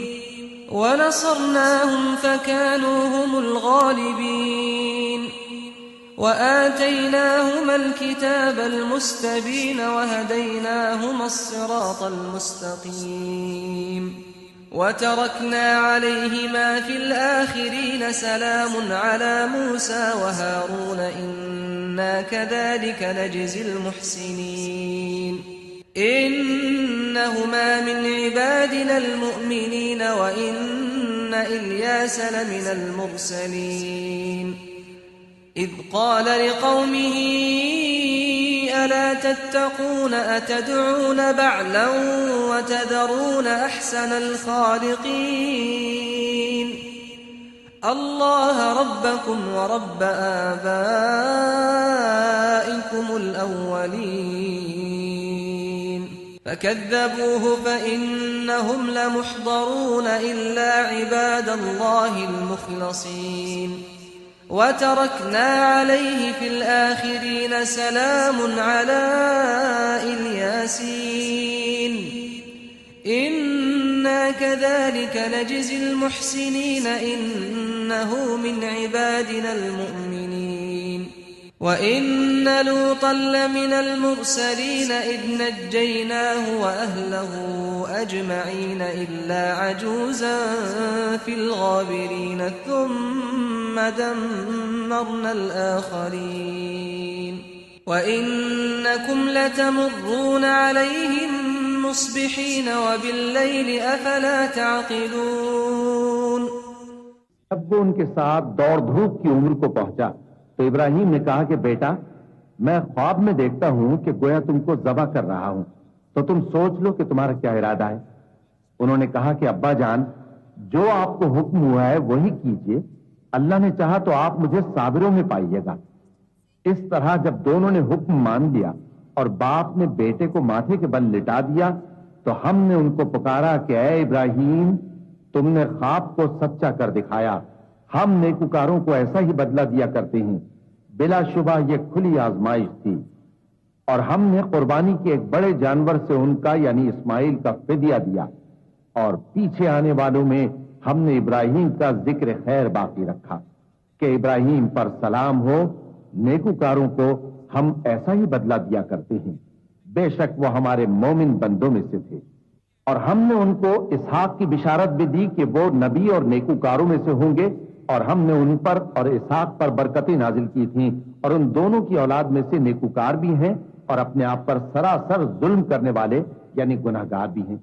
ونصرناهم فكانوا هم الغالبين وآتيناهما الكتاب المستبين وهديناهما الصراط المستقيم وتركنا عليهما في الآخرين سلام على موسى وهارون إنا كذلك نجزي المحسنين إنهما من عبادنا المؤمنين وإن إلياس لمن المرسلين إذ قال لقومه ألا تتقون أتدعون بعلا وتذرون أحسن الخالقين الله ربكم ورب آبائكم الأولين فكذبوه فإنهم لمحضرون إلا عباد الله المخلصين وتركنا عليه في الآخرين سلام على الياسين إنا كذلك نجزي المحسنين إنه من عبادنا المؤمنين وإن لوطا لمن المرسلين إذ نجيناه وأهله أجمعين إلا عجوزا في الغابرين ثم دمرنا الآخرين وإنكم لتمرون عليهم مصبحين وبالليل أفلا تعقلون جب وہ ان کے ساتھ دوڑ دھوپ کی عمر کو پہنچا تو ابراہیم نے کہا کہ بیٹا میں خواب میں دیکھتا ہوں کہ گویا تم کو ذبح کر رہا ہوں تو تم سوچ لو کہ تمہارا کیا ارادہ ہے. انہوں نے کہا کہ ابا جان جو آپ کو حکم ہوا ہے وہی کیجئے, اللہ نے چاہا تو آپ مجھے صابروں میں پائیے گا. اس طرح جب دونوں نے حکم مان لیا اور باپ نے بیٹے کو ماتھے کے بل لٹا دیا تو ہم نے ان کو پکارا کہ اے ابراہیم تم نے خواب کو سچا کر دکھایا, ہم نیکوکاروں کو ایسا ہی بدلہ دیا کرتے ہیں. بلا شبہ یہ کھلی آزمائش تھی اور ہم نے قربانی کے ایک بڑے جانور سے ان کا یعنی اسماعیل کا فدیہ دیا, اور پیچھے آنے والوں میں ہم نے ابراہیم کا ذکر خیر باقی رکھا کہ ابراہیم پر سلام ہو, نیکوکاروں کو ہم ایسا ہی بدلہ دیا کرتے ہیں. بے شک وہ ہمارے مومن بندوں میں سے تھے. اور ہم نے ان کو اسحاق کی بشارت بھی دی کہ وہ نبی اور نیکوکاروں میں سے ہوں گے, اور ہم نے ان پر اور اسحاق پر برکتیں نازل کی تھیں, اور ان دونوں کی اولاد میں سے نیکوکار بھی ہیں اور اپنے آپ پر سراسر ظلم کرنے والے یعنی گناہگار بھی ہیں.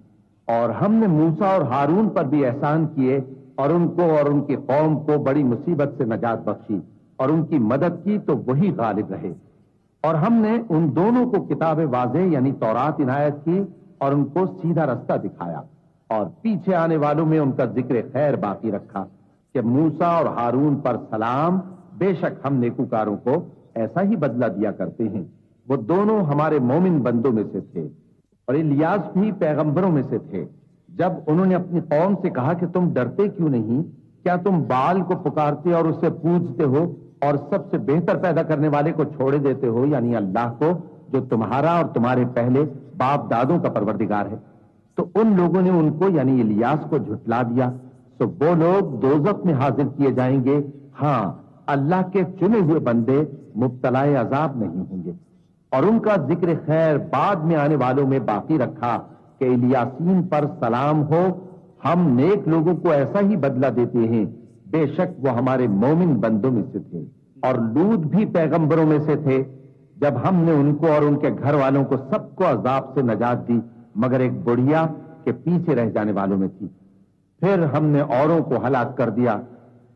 اور ہم نے موسیٰ اور ہارون پر بھی احسان کیے اور ان کو اور ان کی قوم کو بڑی مصیبت سے نجات بخشی اور ان کی مدد کی تو وہی غالب رہے. اور ہم نے ان دونوں کو کتاب واضح یعنی تورات عنایت کی اور ان کو سیدھا رستہ دکھایا, اور پیچھے آنے والوں میں ان کا ذکر خیر باقی رکھا کہ موسیٰ اور ہارون پر سلام, بے شک ہم نیکوکاروں کو ایسا ہی بدلہ دیا کرتے ہیں. وہ دونوں ہمارے مومن بندوں میں سے تھے. اور الیاس بھی پیغمبروں میں سے تھے. جب انہوں نے اپنی قوم سے کہا کہ تم ڈرتے کیوں نہیں, کیا تم بال کو پکارتے اور اسے پوجتے ہو اور سب سے بہتر پیدا کرنے والے کو چھوڑے دیتے ہو یعنی اللہ کو, جو تمہارا اور تمہارے پہلے باپ دادوں کا پروردگار ہے۔ تو ان لوگوں نے ان کو یعنی الیاس کو جھٹلا دیا، تو وہ لوگ دوزخ میں حاضر کیے جائیں گے۔ ہاں، اللہ کے چنے ہوئے بندے مبتلا عذاب نہیں ہوں گے۔ اور ان کا ذکر خیر بعد میں آنے والوں میں باقی رکھا کہ الیاسین پر سلام ہو، ہم نیک لوگوں کو ایسا ہی بدلہ دیتے ہیں، بے شک وہ ہمارے مومن بندوں میں سے تھے۔ اور لوط بھی پیغمبروں میں سے تھے، جب ہم نے ان کو اور ان کے گھر والوں کو سب کو عذاب سے نجات دی مگر ایک بڑھیا کے پیچھے رہ جانے والوں میں تھی۔ پھر ہم نے اوروں کو ہلاک کر دیا،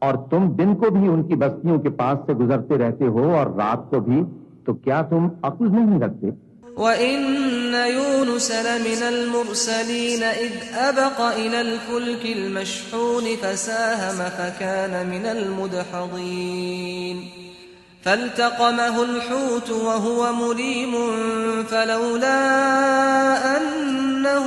اور تم دن کو بھی ان کی بستیوں کے پاس سے گزرتے رہتے ہو اور رات کو بھی، تو کیا تم عقل نہیں رکھتے؟ وَإِنَّ يُونُسَ لَمِنَ الْمُرْسَلِينَ إِذْ أَبَقَ إِلَى الْفُلْكِ الْمَشْحُونِ فَسَاهَمَ فَكَانَ مِنَ الْمُدْحَضِينَ فَالْتَقَمَهُ الْحُوتُ وَهُوَ مُلِيمٌ فَلَوْلَا أَنَّهُ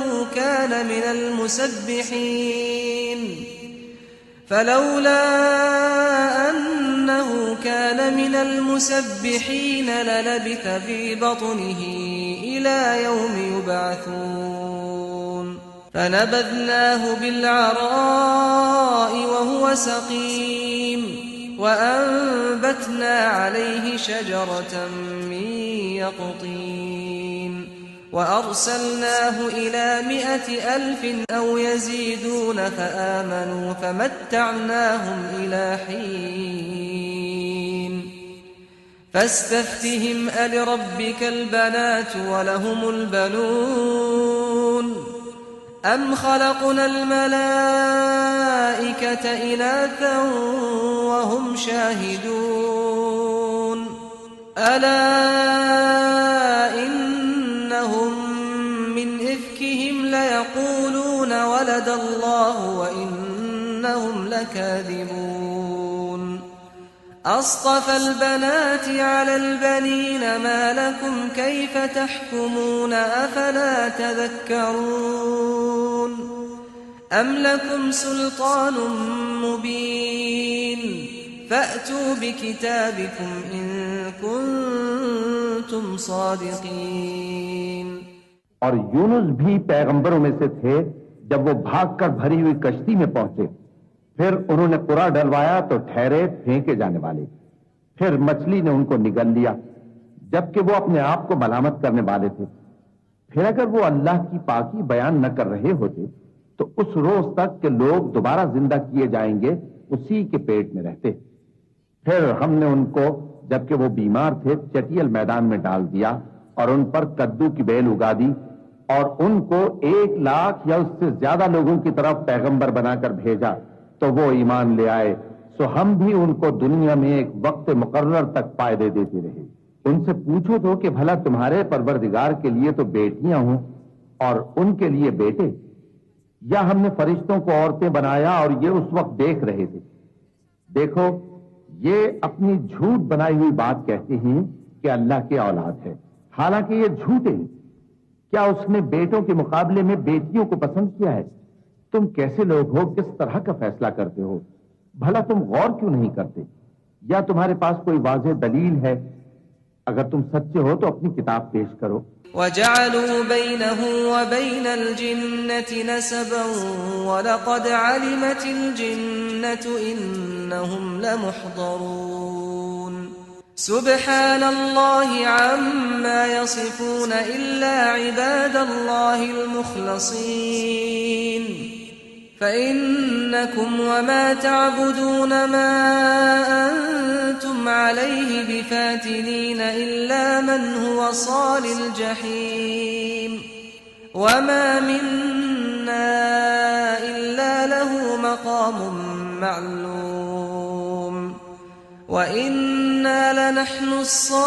كان من المسبحين للبث في بطنه إلى يوم يبعثون فنبذناه بالعراء وهو سقيم وأنبتنا عليه شجرة من يقطين وأرسلناه إلى 100,000 أو يزيدون فآمنوا فمتعناهم إلى حين فاستفتهم ألربك البنات ولهم البنون أم خلقنا الملائكة إناثا وهم شاهدون ألا إنهم من إفكهم ليقولون ولد الله وإنهم لكاذبون أصطفى البنات على البنين ما لكم كيف تحكمون أفلا تذكرون أم لكم سلطان مبين فأتوا بكتابكم إن كنتم صادقين۔ اور یونس بھی پیغمبروں میں سے تھے، جب وہ بھاگ کر بھری ہوئی کشتی میں پہنچے، پھر انہوں نے قرا ڈلوایا تو ٹھہرے پھینکے جانے والے، پھر مچھلی نے ان کو نگل لیا جبکہ وہ اپنے آپ کو ملامت کرنے والے تھے۔ پھر اگر وہ اللہ کی پاکی بیان نہ کر رہے ہوتے تو اس روز تک کہ لوگ دوبارہ زندہ کیے جائیں گے اسی کے پیٹ میں رہتے۔ پھر ہم نے ان کو جبکہ وہ بیمار تھے چٹیل میدان میں ڈال دیا اور ان پر کدو کی بیل اگا دی، اور ان کو 1,00,000 یا اس سے زیادہ لوگوں کی طرف پیغمبر بنا کر بھیجا تو وہ ایمان لے آئے، سو ہم بھی ان کو دنیا میں ایک وقت مقرر تک فائدے دیتے رہے۔ ان سے پوچھو تو کہ بھلا تمہارے پروردگار کے لیے تو بیٹیاں ہوں اور ان کے لیے بیٹے، یا ہم نے فرشتوں کو عورتیں بنایا اور یہ اس وقت دیکھ رہے تھے؟ دیکھو، یہ اپنی جھوٹ بنائی ہوئی بات کہتے ہیں کہ اللہ کی اولاد ہے، حالانکہ یہ جھوٹے ہیں۔ کیا اس نے بیٹوں کے مقابلے میں بیٹیوں کو پسند کیا ہے؟ تم کیسے لوگ ہو، کس طرح کا فیصلہ کرتے ہو؟ بھلا تم غور کیوں نہیں کرتے؟ یا تمہارے پاس کوئی واضح دلیل ہے؟ اگر تم سچے ہو تو اپنی کتاب پیش کرو۔ وَجَعَلُوا بَيْنَهُ وَبَيْنَ الْجِنَّةِ نَسَبًا وَلَقَدْ عَلِمَتِ الْجِنَّةُ إِنَّهُمْ لَمُحْضَرُونَ سُبْحَانَ اللَّهِ عَمَّا يَصِفُونَ إِلَّا عِبَادَ اللَّهِ الْمُخْلَصِينَ فَإِنَّكُمْ وَمَا تَعْبُدُونَ مَا أَنْتُمْ عَلَيْهِ بِفَاتِنِينَ إِلَّا مَنْ هُوَ صَالِ الْجَحِيمِ وَمَا مِنَّا إِلَّا لَهُ مَقَامٌ مَعْلُومٌ وَإِنَّا لَنَحْنُ الصَّافُّونَ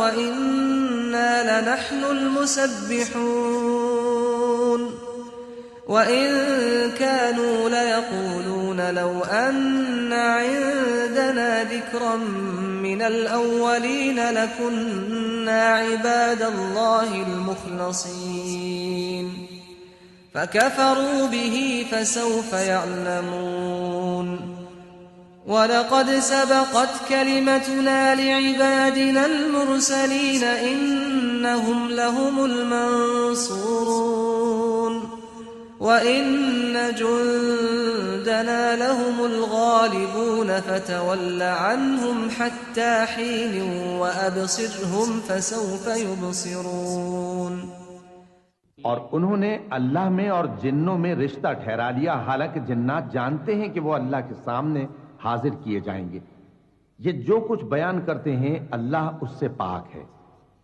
وَإِنَّا لَنَحْنُ الْمُسَبِّحُونَ وَإِن كَانُوا لَيَقُولُونَ لَوْ أَنَّ عِندَنَا ذِكْرًا مِّنَ الْأَوَّلِينَ لَكُنَّا عِبَادَ اللَّهِ الْمُخْلَصِينَ فَكَفَرُوا بِهِ فَسَوْفَ يَعْلَمُونَ وَلَقَدْ سَبَقَتْ كَلِمَتُنَا لِعِبَادِنَا الْمُرْسَلِينَ إِنَّهُمْ لَهُمُ الْمَنصُورُونَ وَإِنَّ جُندَنَا لَهُمُ الْغَالِبُونَ فَتَوَلَّ عَنْهُمْ حَتَّى حِينٍ وَأَبْصِرْهُمْ فَسَوْفَ يُبْصِرُونَ۔ اور انہوں نے اللہ میں اور جنوں میں رشتہ ٹھہرا لیا، حالانکہ جنات جانتے ہیں کہ وہ اللہ کے سامنے حاضر کیے جائیں گے۔ یہ جو کچھ بیان کرتے ہیں اللہ اس سے پاک ہے،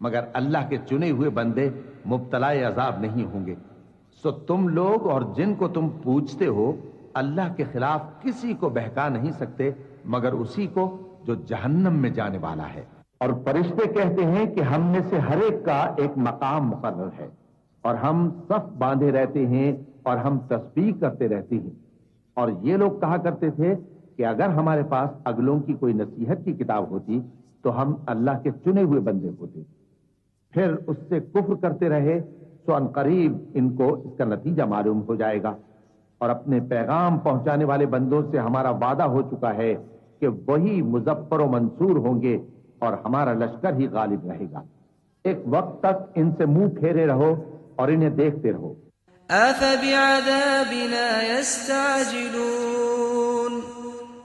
مگر اللہ کے چنے ہوئے بندے مبتلا عذاب نہیں ہوں گے۔ سو تم لوگ اور جن کو تم پوجتے ہو اللہ کے خلاف کسی کو بہکا نہیں سکتے مگر اسی کو جو جہنم میں جانے والا ہے۔ اور فرشتے کہتے ہیں کہ ہم میں سے ہر ایک کا ایک مقام مقرر ہے، اور ہم صف باندھے رہتے ہیں اور ہم تسبیح کرتے رہتے ہیں۔ اور یہ لوگ کہا کرتے تھے کہ اگر ہمارے پاس اگلوں کی کوئی نصیحت کی کتاب ہوتی تو ہم اللہ کے چنے ہوئے بندے ہوتے، پھر اس سے کفر کرتے رہے تو عنقریب ان کو اس کا نتیجہ معلوم ہو جائے گا۔ اور اپنے پیغام پہنچانے والے بندوں سے ہمارا وعدہ ہو چکا ہے کہ وہی مظفر و منصور ہوں گے اور ہمارا لشکر ہی غالب رہے گا۔ ایک وقت تک ان سے منہ پھیرے رہو اور انہیں دیکھتے رہو۔ أَفَبِعَذَابِنَا يَسْتَعْجِلُونَ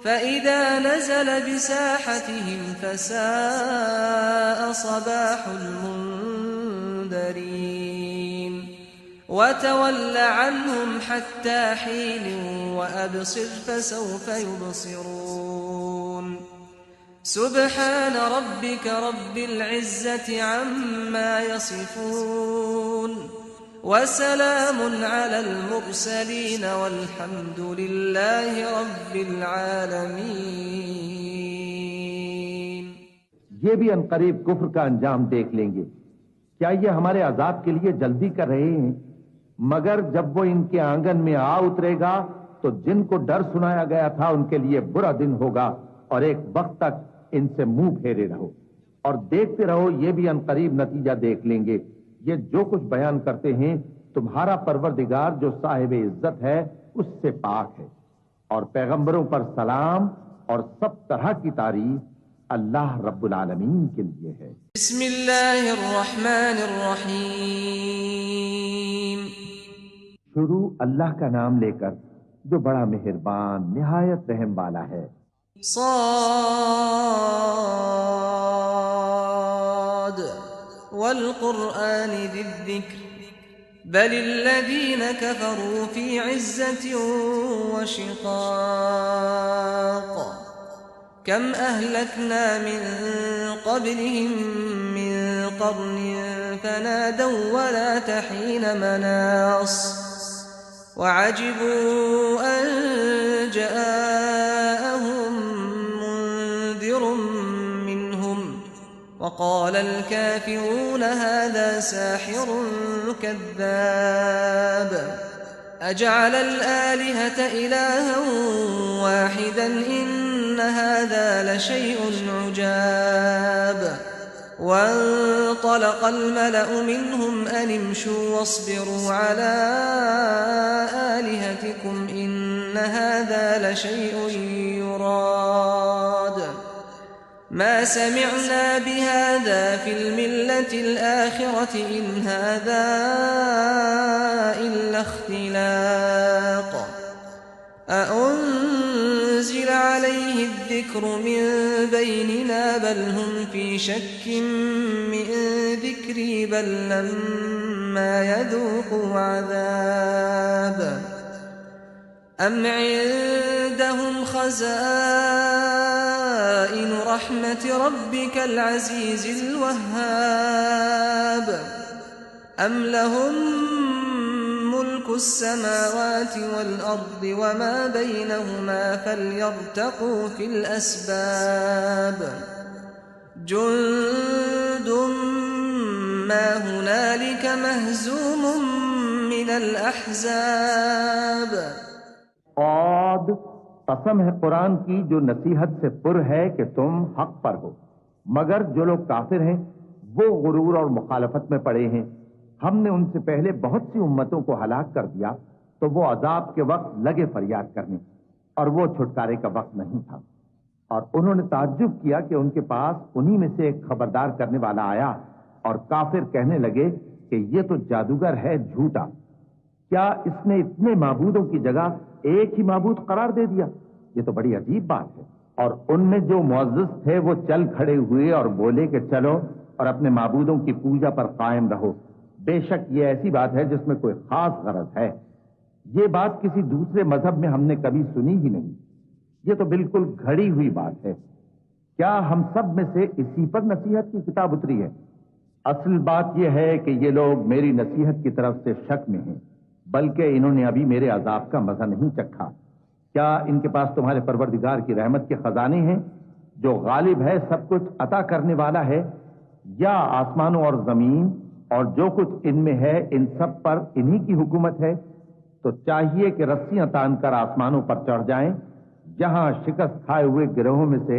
فَإِذَا نَزَلَ بِسَاحَتِهِمْ فَسَاءَ صَبَاحُ الْمُنذَرِينَ وَتَوَلَّ عَنْهُمْ حَتَّى حِينٍ وَأَبْصِرْ فَسَوْفَ يُبْصِرُونَ سُبْحَانَ رَبِّكَ رَبِّ الْعِزَّةِ عَمَّا يَصِفُونَ وَسَلَامٌ عَلَى الْمُرْسَلِينَ وَالْحَمْدُ لِلَّهِ رَبِّ الْعَالَمِينَ۔ یہ بھی عنقریب کفر کا انجام دیکھ لیں گے۔ کیا یہ ہمارے عذاب کے لیے جلدی کر رہے ہیں؟ مگر جب وہ ان کے آنگن میں آ اترے گا تو جن کو ڈر سنایا گیا تھا ان کے لیے برا دن ہوگا، اور ایک وقت تک ان سے منہ پھیرے رہو اور دیکھتے رہو، یہ بھی عنقریب نتیجہ دیکھ لیں گے۔ یہ جو کچھ بیان کرتے ہیں تمہارا پروردگار جو صاحب عزت ہے اس سے پاک ہے، اور پیغمبروں پر سلام اور سب طرح کی تعریف اللہ رب العالمین کے لیے ہے۔ بسم اللہ الرحمن الرحیم۔ شروع اللہ کا نام لے کر جو بڑا مہربان نہایت رحم والا ہے۔ صاد والقرآن ذی الذکر بل الذین کفروا فی عزة وشقاق کم اہلکنا من قبلهم من قرن فنادوا ولا تحین مناص وعجبوا أن جاءهم منذر منهم وقال الكافرون هذا ساحر كذاب أجعل الآلهة إلها واحدا إن هذا لشيء عجاب وانطلق الملأ منهم أن امشوا واصبروا على آلهتكم إن هذا لشيء يراد ما سمعنا بهذا في الملة الآخرة إن هذا إلا اختلاق أأنزل عليه الذكر من بيننا بل هم في شك من ذكري بل لما يذوقوا عذاب أم عندهم خزائن رحمة ربك العزيز الوهاب أم لهم ملك السماوات والأرض وما بينهما فليرتقوا في الأسباب جند ما هنالك مهزوم من الأحزاب۔ قاد قسم ہے قرآن کی جو نصیحت سے پر ہے کہ تم حق پر ہو، مگر جو لوگ کافر ہیں وہ غرور اور مخالفت میں پڑے ہیں۔ ہم نے ان سے پہلے بہت سی امتوں کو ہلاک کر دیا تو وہ عذاب کے وقت لگے فریاد کرنے، اور وہ چھٹکارے کا وقت نہیں تھا۔ اور انہوں نے تعجب کیا کہ ان کے پاس انہی میں سے ایک خبردار کرنے والا آیا، اور کافر کہنے لگے کہ یہ تو جادوگر ہے جھوٹا، کیا اس نے اتنے معبودوں کی جگہ ایک ہی معبود قرار دے دیا؟ یہ تو بڑی عجیب بات ہے۔ اور ان میں جو معزز تھے وہ چل کھڑے ہوئے اور بولے کہ چلو اور اپنے معبودوں کی پوجا پر قائم رہو، بے شک یہ ایسی بات ہے جس میں کوئی خاص غرض ہے۔ یہ بات کسی دوسرے مذہب میں ہم نے کبھی سنی ہی نہیں، یہ تو بالکل گھڑی ہوئی بات ہے۔ کیا ہم سب میں سے اسی پر نصیحت کی کتاب اتری ہے؟ اصل بات یہ ہے کہ یہ لوگ میری نصیحت کی طرف سے شک میں ہیں، بلکہ انہوں نے ابھی میرے عذاب کا مزہ نہیں چکھا۔ کیا ان کے پاس تمہارے پروردگار کی رحمت کے خزانے ہیں، جو غالب ہے، سب کچھ عطا کرنے والا ہے؟ یا آسمانوں اور زمین اور جو کچھ ان میں ہے ان سب پر انہی کی حکومت ہے؟ تو چاہیے کہ رسیاں تان کر آسمانوں پر چڑھ جائیں، جہاں شکست کھائے ہوئے گروہوں میں سے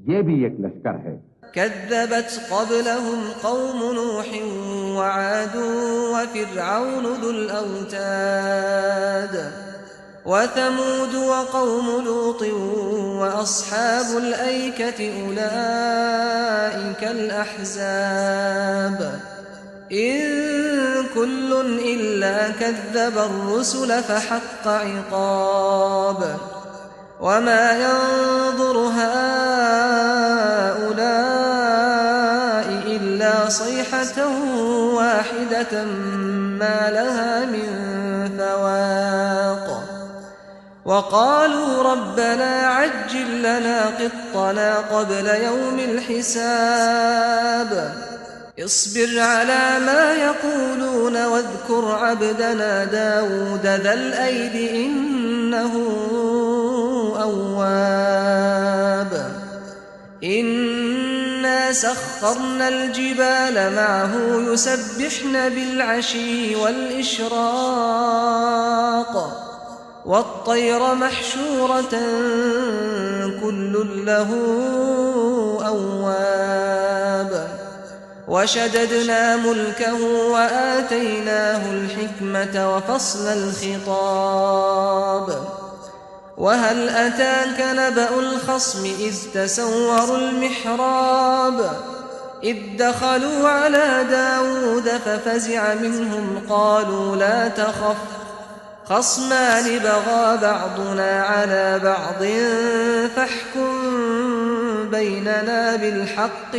یہ بھی ایک لشکر ہے۔ كذبت قبلهم قوم نوح وعاد وفرعون ذو الأوتاد وثمود وقوم لوط وأصحاب الأيكة أولئك الأحزاب إن كل إلا كذب الرسل فحق عقاب وما ينظر هؤلاء إلا صيحة واحدة ما لها من فواق وقالوا ربنا عجل لنا قطنا قبل يوم الحساب اصبر على ما يقولون واذكر عبدنا داود ذا الأيد إنه أواب إنا سخرنا الجبال معه يسبحن بالعشي والإشراق والطير محشورة كل له أواب وشددنا ملكه وآتيناه الحكمة وفصل الخطاب وهل أتاك نبأ الخصم إذ تسوروا المحراب إذ دخلوا على داود ففزع منهم قالوا لا تخف خصمان بغى بعضنا على بعض فاحكم بيننا بالحق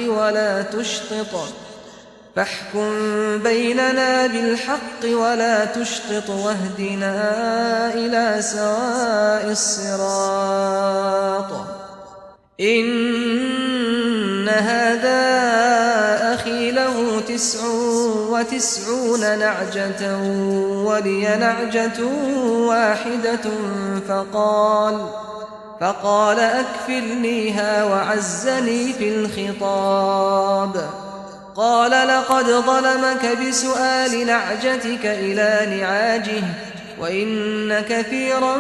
ولا تشطط واهدنا إلى سواء الصراط إن هذا أخي له 99 نعجة ولي نعجة واحدة فقال أكفلنيها وعزني في الخطاب قال لقد ظلمك بسؤال نعجتك إلى نعاجه وإن كثيرا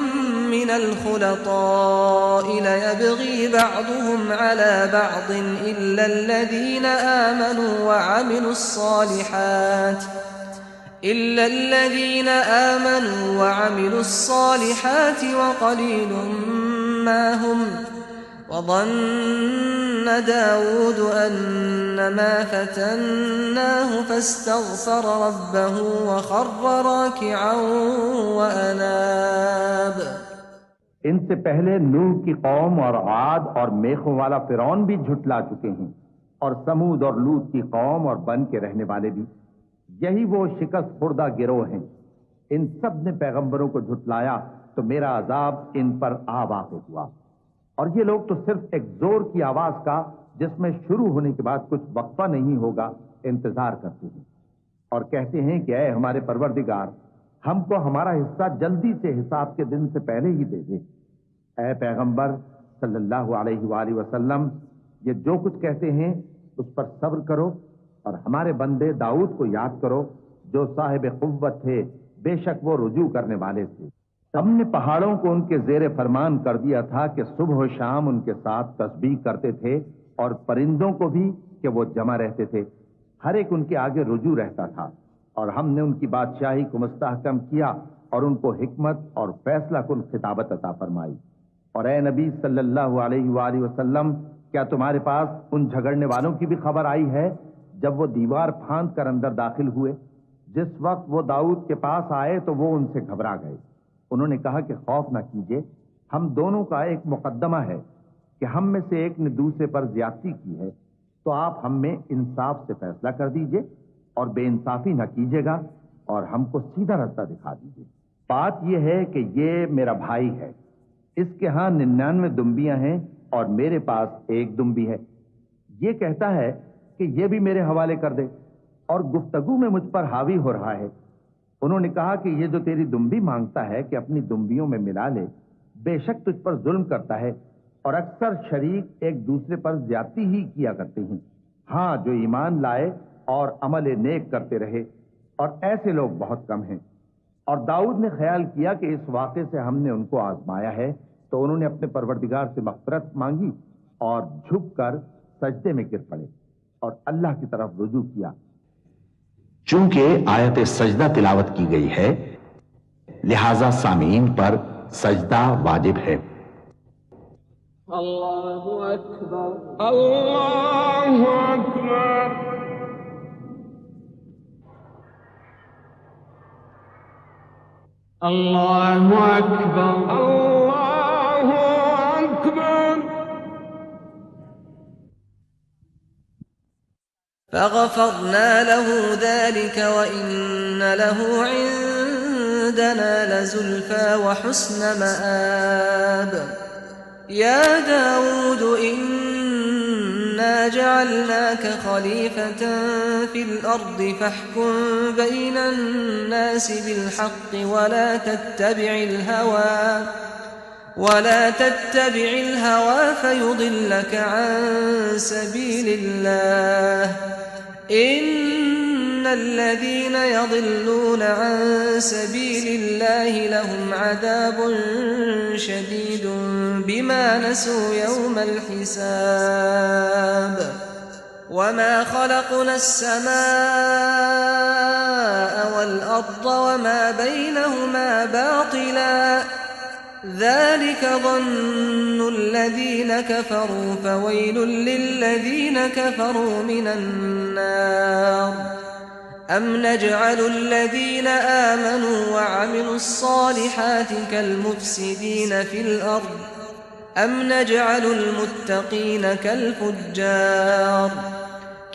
من الخلطاء ليبغي بعضهم على بعض إلا الذين آمنوا وعملوا الصالحات وقليل ما هم وظن داود أنما فتناه فاستغفر ربه وخر راكعا وأناب۔ ان سے پہلے نوح کی قوم اور عاد اور میخوں والا فرعون بھی جھٹلا چکے ہیں، اور سمود اور لوط کی قوم اور بن کے رہنے والے بھی، یہی وہ شکست خوردہ گروہ ہیں۔ ان سب نے پیغمبروں کو جھٹلایا تو میرا عذاب ان پر آ واقع ہوا، اور یہ لوگ تو صرف ایک زور کی آواز کا جس میں شروع ہونے کے بعد کچھ وقفہ نہیں ہوگا انتظار کرتے ہیں، اور کہتے ہیں کہ اے ہمارے پروردگار، ہم کو ہمارا حصہ جلدی سے حساب کے دن سے پہلے ہی دے دے۔ اے پیغمبر صلی اللہ علیہ وآلہ وسلم، یہ جو کچھ کہتے ہیں اس پر صبر کرو، اور ہمارے بندے داؤد کو یاد کرو جو صاحب قوت تھے، بے شک وہ رجوع کرنے والے تھے۔ ہم نے پہاڑوں کو ان کے زیر فرمان کر دیا تھا کہ صبح و شام ان کے ساتھ تسبیح کرتے تھے، اور پرندوں کو بھی کہ وہ جمع رہتے تھے، ہر ایک ان کے آگے رجوع رہتا تھا، اور ہم نے ان کی بادشاہی کو مستحکم کیا اور ان کو حکمت اور فیصلہ کن خطابت عطا فرمائی، اور اے نبی صلی اللہ علیہ وآلہ وسلم، کیا تمہارے پاس ان جھگڑنے والوں کی بھی خبر آئی ہے جب وہ دیوار پھاند کر اندر داخل ہوئے؟ جس وقت وہ داؤد کے پاس آئے تو وہ ان سے گھبرا گئے۔ انہوں نے کہا کہ خوف نہ کیجیے، ہم دونوں کا ایک مقدمہ ہے کہ ہم میں سے ایک نے دوسرے پر زیادتی کی ہے، تو آپ ہم میں انصاف سے فیصلہ کر دیجئے اور بے انصافی نہ کیجیے گا اور ہم کو سیدھا رستہ دکھا دیجیے۔ بات یہ ہے کہ یہ میرا بھائی ہے، اس کے ہاں 99 دمبیاں ہیں اور میرے پاس ایک دمبی ہے۔ یہ کہتا ہے کہ یہ بھی میرے حوالے کر دے اور گفتگو میں مجھ پر حاوی ہو رہا ہے۔ انہوں نے کہا کہ یہ جو تیری دمبی مانگتا ہے کہ اپنی دمبیوں میں ملا لے، بے شک تجھ پر ظلم کرتا ہے اور اکثر شریک ایک دوسرے پر زیادتی ہی کیا کرتے ہیں۔ ہاں، جو ایمان لائے اور عمل نیک کرتے رہے، اور ایسے لوگ بہت کم ہیں۔ اور داؤد نے خیال کیا کہ اس واقعے سے ہم نے ان کو آزمایا ہے، تو انہوں نے اپنے پروردگار سے مغفرت مانگی اور جھک کر سجدے میں گر پڑے اور اللہ کی طرف رجوع کیا۔ چونکہ آیت سجدہ تلاوت کی گئی ہے، لہذا سامعین پر سجدہ واجب ہے۔ اللہ اکبر، اللہ اکبر، اللہ اکبر، اللہ اکبر۔ فغفرنا له ذلك وإن له عندنا لزلفى وحسن مآب يا داود إنا جعلناك خليفة في الأرض فاحكم بين الناس بالحق ولا تتبع الهوى فيضلك عن سبيل الله إن الذين يضلون عن سبيل الله لهم عذاب شديد بما نسوا يوم الحساب وما خلقنا السماء والأرض وما بينهما باطلا ذلك ظن الذين كفروا فويل للذين كفروا من النار أم نجعل الذين آمنوا وعملوا الصالحات كالمفسدين في الأرض أم نجعل المتقين كالفجار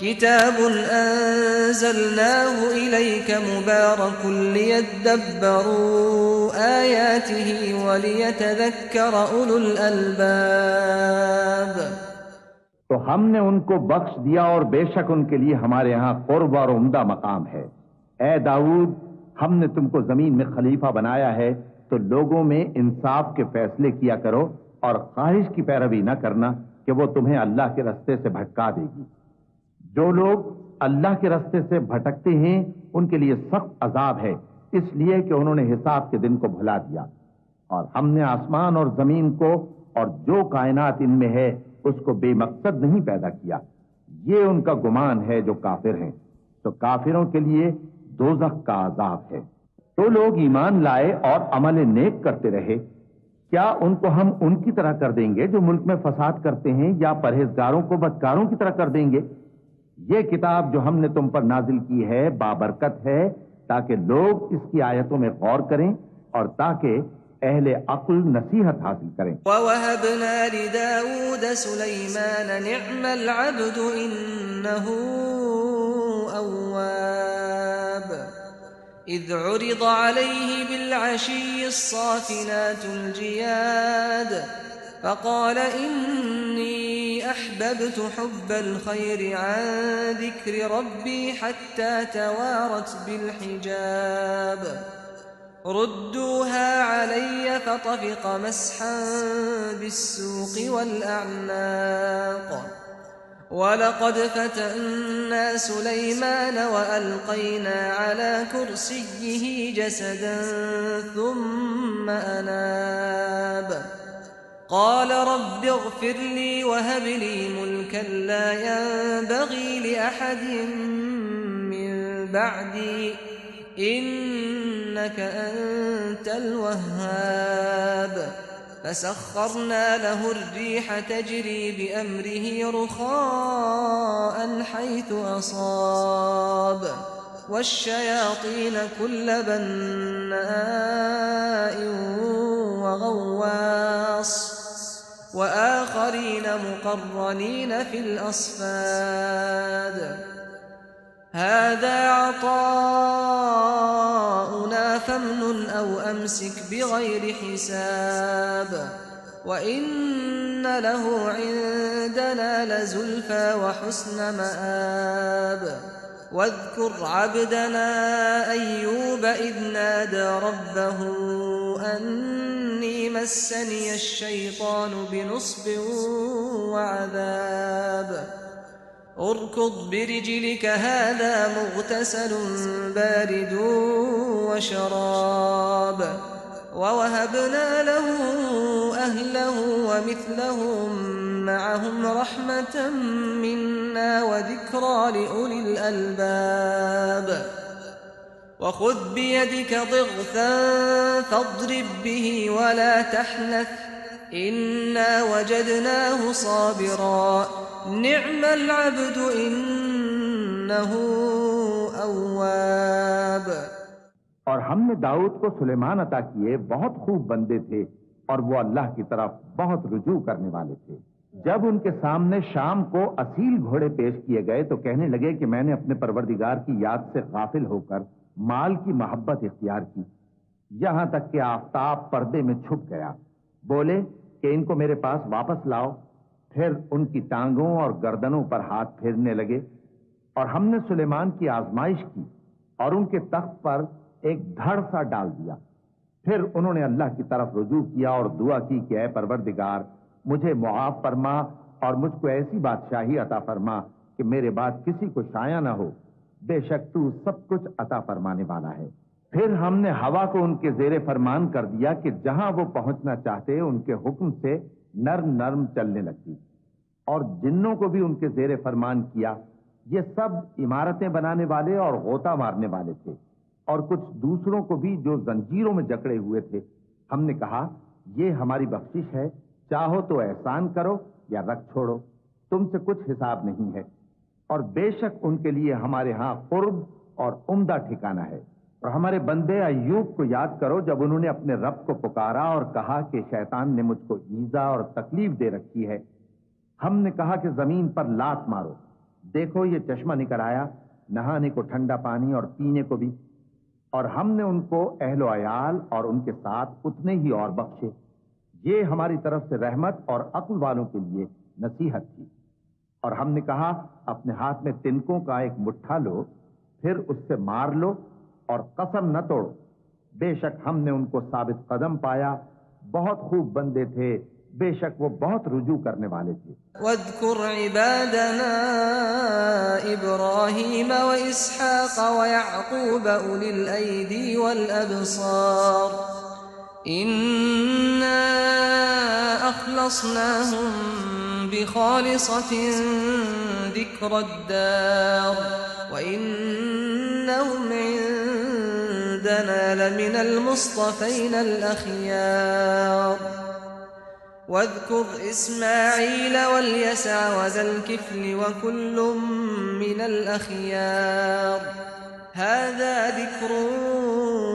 كتاب أنزلناه إليك مبارك ليدبروا آياته وليتذكر أولو الألباب۔ تو ہم نے ان کو بخش دیا اور بے شک ان کے لیے ہمارے ہاں قرب اور عمدہ مقام ہے۔ اے داؤد، ہم نے تم کو زمین میں خلیفہ بنایا ہے، تو لوگوں میں انصاف کے فیصلے کیا کرو اور خواہش کی پیروی نہ کرنا کہ وہ تمہیں اللہ کے رستے سے بھٹکا دے گی۔ جو لوگ اللہ کے رستے سے بھٹکتے ہیں ان کے لیے سخت عذاب ہے، اس لیے کہ انہوں نے حساب کے دن کو بھلا دیا۔ اور ہم نے آسمان اور زمین کو اور جو کائنات ان میں ہے اس کو بے مقصد نہیں پیدا کیا۔ یہ ان کا گمان ہے جو کافر ہیں، تو کافروں کے لیے دوزخ کا عذاب ہے۔ تو لوگ ایمان لائے اور عمل نیک کرتے رہے، کیا ان کو ہم ان کی طرح کر دیں گے جو ملک میں فساد کرتے ہیں، یا پرہیزگاروں کو بدکاروں کی طرح کر دیں گے؟ یہ کتاب جو ہم نے تم پر نازل کی ہے بابرکت ہے، تاکہ لوگ اس کی آیتوں میں غور کریں اور تاکہ اہل عقل نصیحت حاصل کریں۔ وَوَهَبْنَا لِدَاوُودَ سُلَيْمَانَ نِعْمَ الْعَبْدُ إِنَّهُ أَوَّابٌ إِذْ عُرِضَ عَلَيْهِ بِالْعَشِيِّ الصَّافِنَاتُ الْجِيَادُ فقال إني أحببت حب الخير عن ذكر ربي حتى توارت بالحجاب ردوها علي فطفق مسحا بالسوق والأعناق ولقد فتنا سليمان وألقينا على كرسيه جسدا ثم أناب قال رب اغفر لي وهب لي ملكا لا ينبغي لأحد من بعدي إنك أنت الوهاب فسخرنا له الريح تجري بأمره رخاء حيث أصاب والشياطين كل بناء وغواص وآخرين مقرنين في الأصفاد هذا عطاؤنا فامنن أو أمسك بغير حساب وإن له عندنا لزلفى وحسن مآب واذكر عبدنا أيوب إذ نادى ربه أني مسني الشيطان بنصب وعذاب اركض برجلك هذا مغتسل بارد وشراب ووهبنا له أهله ومثلهم معهم رحمة منا وذكرى لأولي الألباب وخذ بيدك ضغثا فاضرب به ولا تحنث إنا وجدناه صابرا نعم العبد إنه أواب. اور ہم نے داؤد کو سلیمان عطا کیے، بہت خوب بندے تھے اور وہ اللہ کی طرف بہت رجوع کرنے والے تھے. جب ان کے سامنے شام کو اصیل گھوڑے پیش کیے گئے تو کہنے لگے کہ میں نے اپنے پروردگار کی یاد سے غافل ہو کر مال کی محبت اختیار کی، یہاں تک کہ آفتاب پردے میں چھپ گیا. بولے کہ ان کو میرے پاس واپس لاؤ. پھر ان کی ٹانگوں اور گردنوں پر ہاتھ پھیرنے لگے اور ہم نے سلیمان کی آزمائش کی اور ان کے تخت پر ایک دھڑ سا ڈال دیا. پھر انہوں نے اللہ کی طرف رجوع کیا اور دعا کی کہ اے پروردگار مجھے معاف فرما اور مجھ کو ایسی بادشاہی عطا فرما کہ میرے بعد کسی کو شایع نہ ہو، بے شک تو سب کچھ عطا فرمانے والا ہے. پھر ہم نے ہوا کو ان کے زیر فرمان کر دیا کہ جہاں وہ پہنچنا چاہتے ان کے حکم سے نرم نرم چلنے لگتی، اور جنوں کو بھی ان کے زیر فرمان کیا. یہ سب عمارتیں بنانے والے اور غوطہ مارنے والے تھے، اور کچھ دوسروں کو بھی جو زنجیروں میں جکڑے ہوئے تھے. ہم نے کہا یہ ہماری بخشش ہے، چاہو تو احسان کرو یا رکھ چھوڑو، تم سے کچھ حساب نہیں ہے. اور بے شک ان کے لیے ہمارے ہاں قرب اور عمدہ ٹھکانہ ہے. اور ہمارے بندے ایوب کو یاد کرو جب انہوں نے اپنے رب کو پکارا اور کہا کہ شیطان نے مجھ کو ایذا اور تکلیف دے رکھی ہے. ہم نے کہا کہ زمین پر لات مارو، دیکھو یہ چشمہ نکل آیا، نہانے کو ٹھنڈا پانی اور پینے کو بھی. اور ہم نے ان کو اہل و عیال اور ان کے ساتھ اتنے ہی اور بخشے. یہ ہماری طرف سے رحمت اور عقل والوں کے لیے نصیحت تھی. اور ہم نے کہا اپنے ہاتھ میں تنکوں کا ایک مٹھا لو، پھر اس سے مار لو اور قسم نہ توڑو، بے شک ہم نے ان کو ثابت قدم پایا. بہت خوب بندے تھے، بے شک وہ بہت رجوع کرنے والے تھے. واذكر عبادنا إبراهيم وإسحاق ويعقوب أولي الأيدي والأبصار إنا أخلصناهم بخالصة ذكر الدار وإنهم عندنا لمن المصطفين الأخيار. واذكر إسماعيل واليسع وذا الكفل وكل من الأخيار هذا ذكر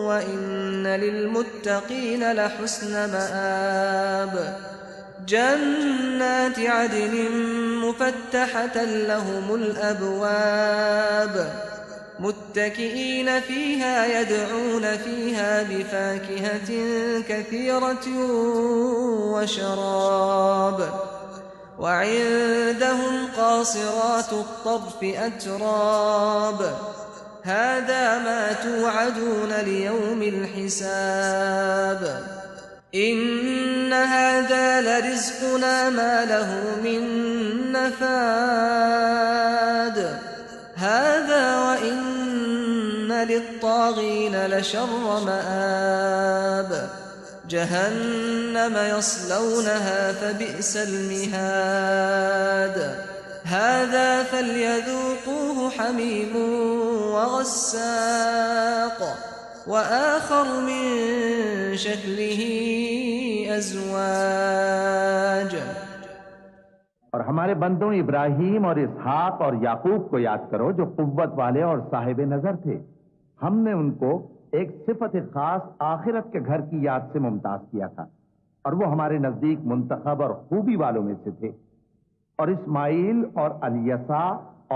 وإن للمتقين لحسن مآب. جنات عدن مفتحة لهم الأبواب متكئين فيها يدعون فيها بفاكهة كثيرة وشراب وعندهم قاصرات الطرف أتراب هذا ما توعدون ليوم الحساب إن هذا لرزقنا ما له من نفاد هذا وإن للطاغين لشر مآب. جهنم يصلونها فبئس المهاد هذا فليذوقوه حميم وغساق وآخر من شكله أزواج اور ہمارے بندوں ابراہیم اور اسحاق اور یعقوب کو یاد کرو جو قوت والے اور صاحب نظر تھے. ہم نے ان کو ایک صفت خاص آخرت کے گھر کی یاد سے ممتاز کیا تھا اور وہ ہمارے نزدیک منتخب اور خوبی والوں میں سے تھے. اور اسماعیل اور الیسع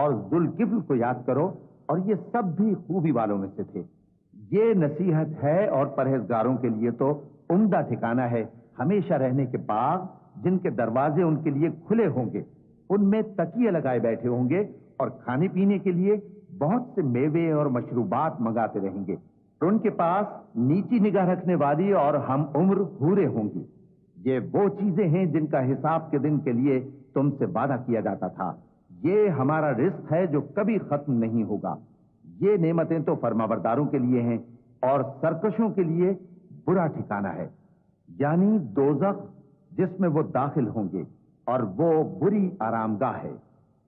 اور ذوالکفل کو یاد کرو اور یہ سب بھی خوبی والوں میں سے تھے. یہ نصیحت ہے اور پرہیزگاروں کے لیے تو عمدہ ٹھکانہ ہے ہمیشہ رہنے کے باغ جن کے دروازے ان کے لیے کھلے ہوں گے. ان میں تکیے لگائے بیٹھے ہوں گے اور کھانے پینے کے لیے بہت سے میوے اور مشروبات منگاتے رہیں گے. ان کے پاس نیچی نگاہ رکھنے والی اور ہم عمر حوریں ہوں گی. یہ وہ چیزیں ہیں جن کا حساب کے دن کے لیے تم سے وعدہ کیا جاتا تھا. یہ ہمارا رزق ہے جو کبھی ختم نہیں ہوگا. یہ نعمتیں تو فرمانبرداروں کے لیے ہیں اور سرکشوں کے لیے برا ٹھکانہ ہے، یعنی دوزخ جس میں وہ داخل ہوں گے اور وہ بری آرام گاہ ہے.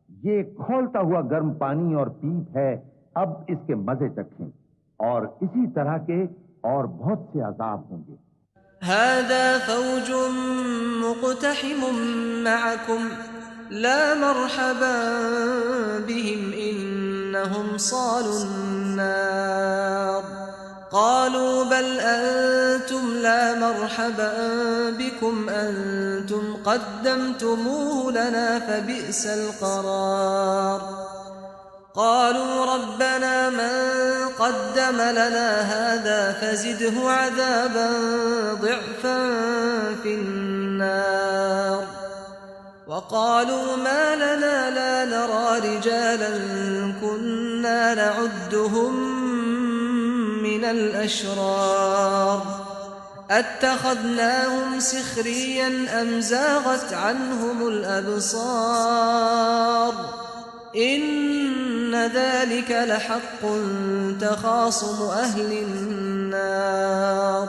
یہ کھولتا ہوا گرم پانی اور پیپ ہے، اب اس کے مزے چکھیں. اور اسی طرح کے اور بہت سے عذاب ہوں گے. هذا فوج مقتحم معكم لا مرحبا بهم إنهم صالوا النار قالوا بل أنتم لا مرحبا بكم أنتم قدمتموه لنا فبئس القرار قالوا ربنا من قدم لنا هذا فزده عذابا ضعفا في النار وقالوا ما لنا لا نرى رجالا كنا نعدهم من الأشرار أتخذناهم سخريا أم زاغت عنهم الأبصار إن ذلك لحق تخاصم أهل النار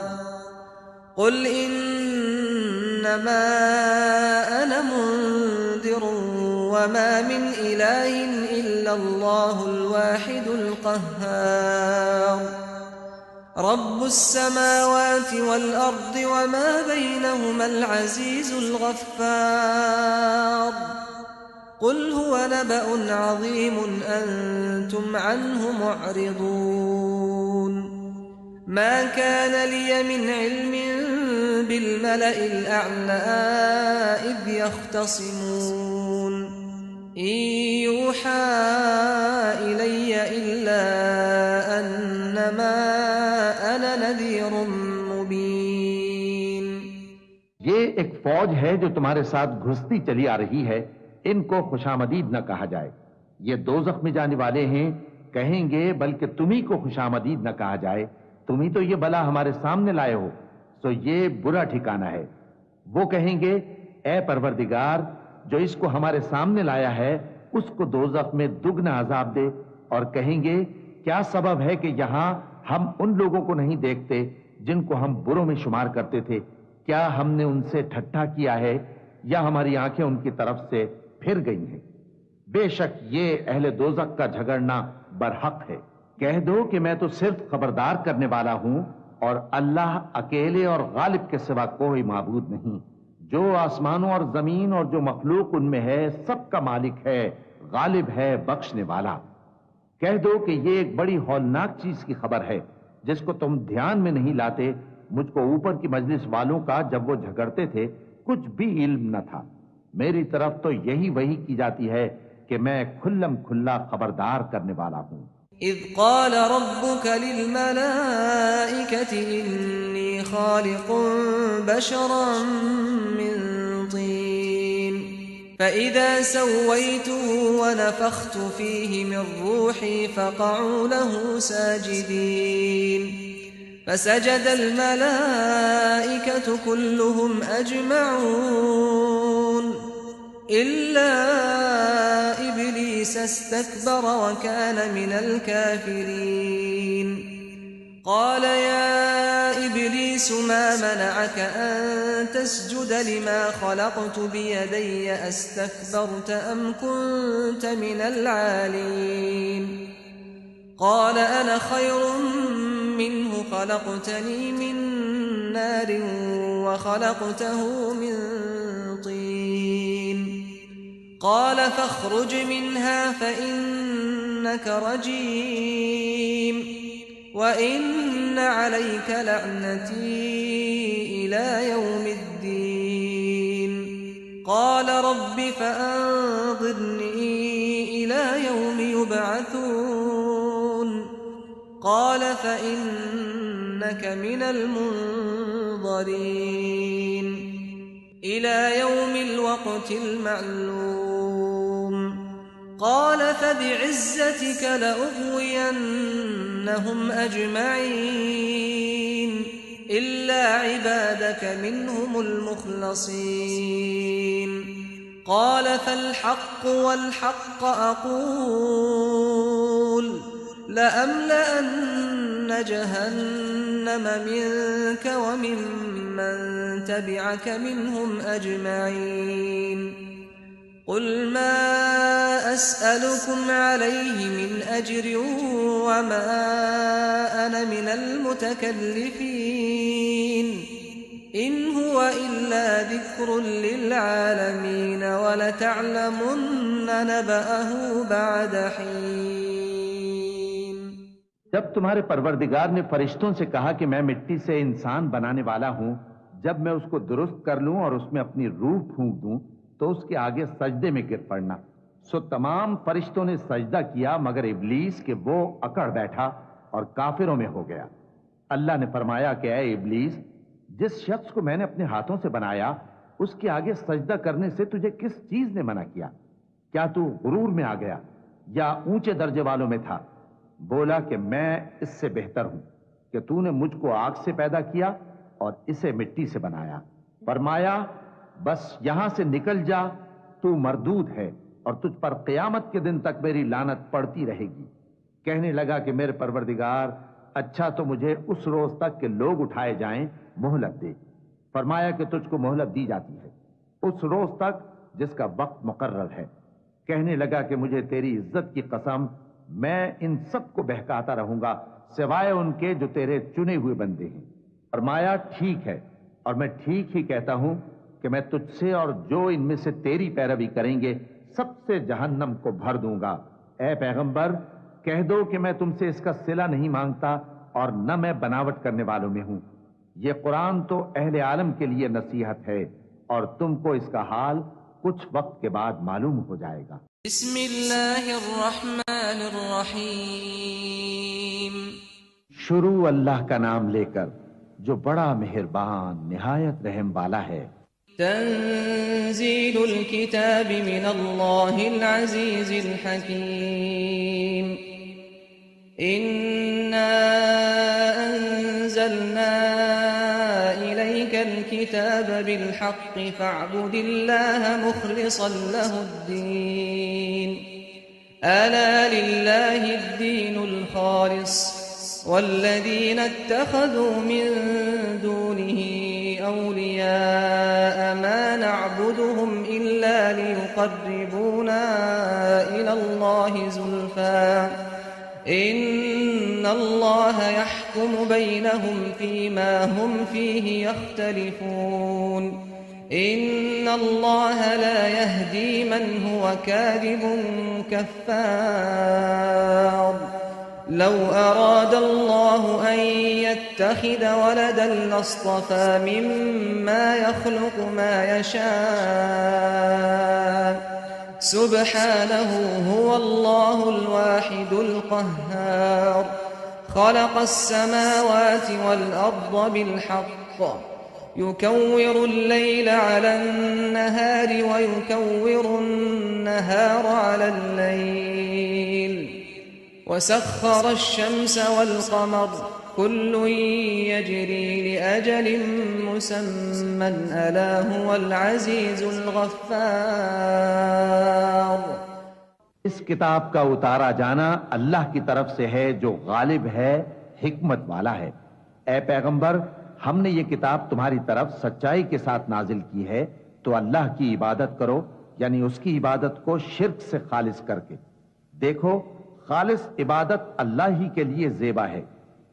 قل إنما أنا منذر وما من إله إلا الله الواحد القهار رب السماوات والأرض وما بينهما العزيز الغفار قل هو نبأ عظيم أنتم عنه معرضون ما كان لي من علم بالملأ الأعلى إذ يختصمون إن يوحى إلي إلا أنما أنا نذير مبين. یہ ایک فوج ہے جو تمہارے ساتھ گھستی چلی آ رہی ہے، ان کو خوشامدید نہ کہا جائے. یہ دوزخ میں جانے والے ہیں، کہیں گے بلکہ تمہیں کو خوشامدید نہ کہا جائے. تمہیں تو یہ بلا ہمارے سامنے لائے ہو، سو یہ برا ٹھکانہ ہے. وہ کہیں گے اے پروردگار جو اس کو ہمارے سامنے لایا ہے اس کو دوزخ میں دگنا عذاب دے. اور کہیں گے کیا سبب ہے کہ یہاں ہم ان لوگوں کو نہیں دیکھتے جن کو ہم بروں میں شمار کرتے تھے؟ کیا ہم نے ان سے ٹھٹھا کیا ہے یا ہماری آنکھیں ان کی طرف سے پھر گئی ہیں؟ بے شک یہ اہل دوزخ کا جھگڑنا برحق ہے. کہہ دو کہ میں تو صرف خبردار کرنے والا ہوں اور اللہ اکیلے اور غالب کے سوا کوئی معبود نہیں. جو آسمانوں اور زمین اور جو مخلوق ان میں ہے سب کا مالک ہے، غالب ہے، بخشنے والا. کہہ دو کہ یہ ایک بڑی ہولناک چیز کی خبر ہے جس کو تم دھیان میں نہیں لاتے. مجھ کو اوپر کی مجلس والوں کا جب وہ جھگڑتے تھے کچھ بھی علم نہ تھا. میری طرف تو یہی وحی کی جاتی ہے کہ میں کھلم کھلا خبردار کرنے والا ہوں. اذ قال ربك للملائكة إني خالق بشرا من طين فإذا سويته ونفخت فيه من روحي فقعوا له ساجدين فسجد الملائكة كلهم أجمعون إلا إبليس استكبر وكان من الكافرين قال يا إبليس ما منعك أن تسجد لما خلقت بيدي أستكبرت أم كنت من العالين قال أنا خير منه خلقتني من نار وخلقته من طين قال فاخرج منها فإنك رجيم وإن عليك لعنتي إلى يوم الدين قال رب فأنظرني إلى يوم يبعثون قال فإنك من المنظرين إلى يوم الوقت المعلوم قال فبعزتك لأغوينهم أجمعين إلا عبادك منهم المخلصين قال فالحق والحق أقول لأملأن جهنم منك وممن تبعك منهم أجمعين قل ما أسألكم عليه من أجر وما أنا من المتكلفين إن هو إلا ذكر للعالمين ولتعلمن نبأه بعد حين. جب تمہارے پروردگار نے فرشتوں سے کہا کہ میں مٹی سے انسان بنانے والا ہوں، جب میں اس کو درست کر لوں اور اس میں اپنی روح پھونک دوں تو اس کے آگے سجدے میں گر پڑنا. سو تمام فرشتوں نے سجدہ کیا مگر ابلیس کہ وہ اکڑ بیٹھا اور کافروں میں ہو گیا. اللہ نے فرمایا کہ اے ابلیس، جس شخص کو میں نے اپنے ہاتھوں سے بنایا اس کے آگے سجدہ کرنے سے تجھے کس چیز نے منع کیا؟ کیا تو غرور میں آ گیا یا اونچے درجے والوں میں تھا؟ بولا کہ میں اس سے بہتر ہوں کہ تو نے مجھ کو آگ سے پیدا کیا اور اسے مٹی سے بنایا. فرمایا بس یہاں سے نکل جا، تو مردود ہے اور تجھ پر قیامت کے دن تک میری لعنت پڑتی رہے گی. کہنے لگا کہ میرے پروردگار، اچھا تو مجھے اس روز تک کہ لوگ اٹھائے جائیں مہلت دے. فرمایا کہ تجھ کو مہلت دی جاتی ہے اس روز تک جس کا وقت مقرر ہے. کہنے لگا کہ مجھے تیری عزت کی قسم، میں ان سب کو بہکاتا رہوں گا سوائے ان کے جو تیرے چنے ہوئے بندے ہیں. فرمایا ٹھیک ہے، اور میں ٹھیک ہی کہتا ہوں کہ میں تجھ سے اور جو ان میں سے تیری پیروی کریں گے سب سے جہنم کو بھر دوں گا. اے پیغمبر، کہہ دو کہ میں تم سے اس کا صلہ نہیں مانگتا اور نہ میں بناوٹ کرنے والوں میں ہوں. یہ قرآن تو اہل عالم کے لیے نصیحت ہے اور تم کو اس کا حال کچھ وقت کے بعد معلوم ہو جائے گا. بسم اللہ الرحمن الرحیم. شروع اللہ کا نام لے کر جو بڑا مہربان نہایت رحم والا ہے. تنزیل الكتاب من اللہ العزیز الحکیم. إنا أنزلنا إليك الكتاب بالحق فاعبد الله مخلصا له الدين ألا لله الدين الخالص والذين اتخذوا من دونه أولياء ما نعبدهم إلا ليقربونا إلى الله زلفى إن الله يحكم بينهم فيما هم فيه يختلفون إن الله لا يهدي من هو كاذب كفار لو أراد الله أن يتخذ ولدا لاصطفى مما يخلق ما يشاء سبحانه هو الله الواحد القهار خلق السماوات والأرض بالحق يكور الليل على النهار ويكور النهار على الليل وسخر الشمس والقمر كل يجري لأجل مسمى ألا هو العزيز الغفار. اس کتاب کا اتارا جانا اللہ کی طرف سے ہے جو غالب ہے، حکمت والا ہے. اے پیغمبر، ہم نے یہ کتاب تمہاری طرف سچائی کے ساتھ نازل کی ہے، تو اللہ کی عبادت کرو، یعنی اس کی عبادت کو شرک سے خالص کر کے. دیکھو، خالص عبادت اللہ ہی کے لیے زیبا ہے.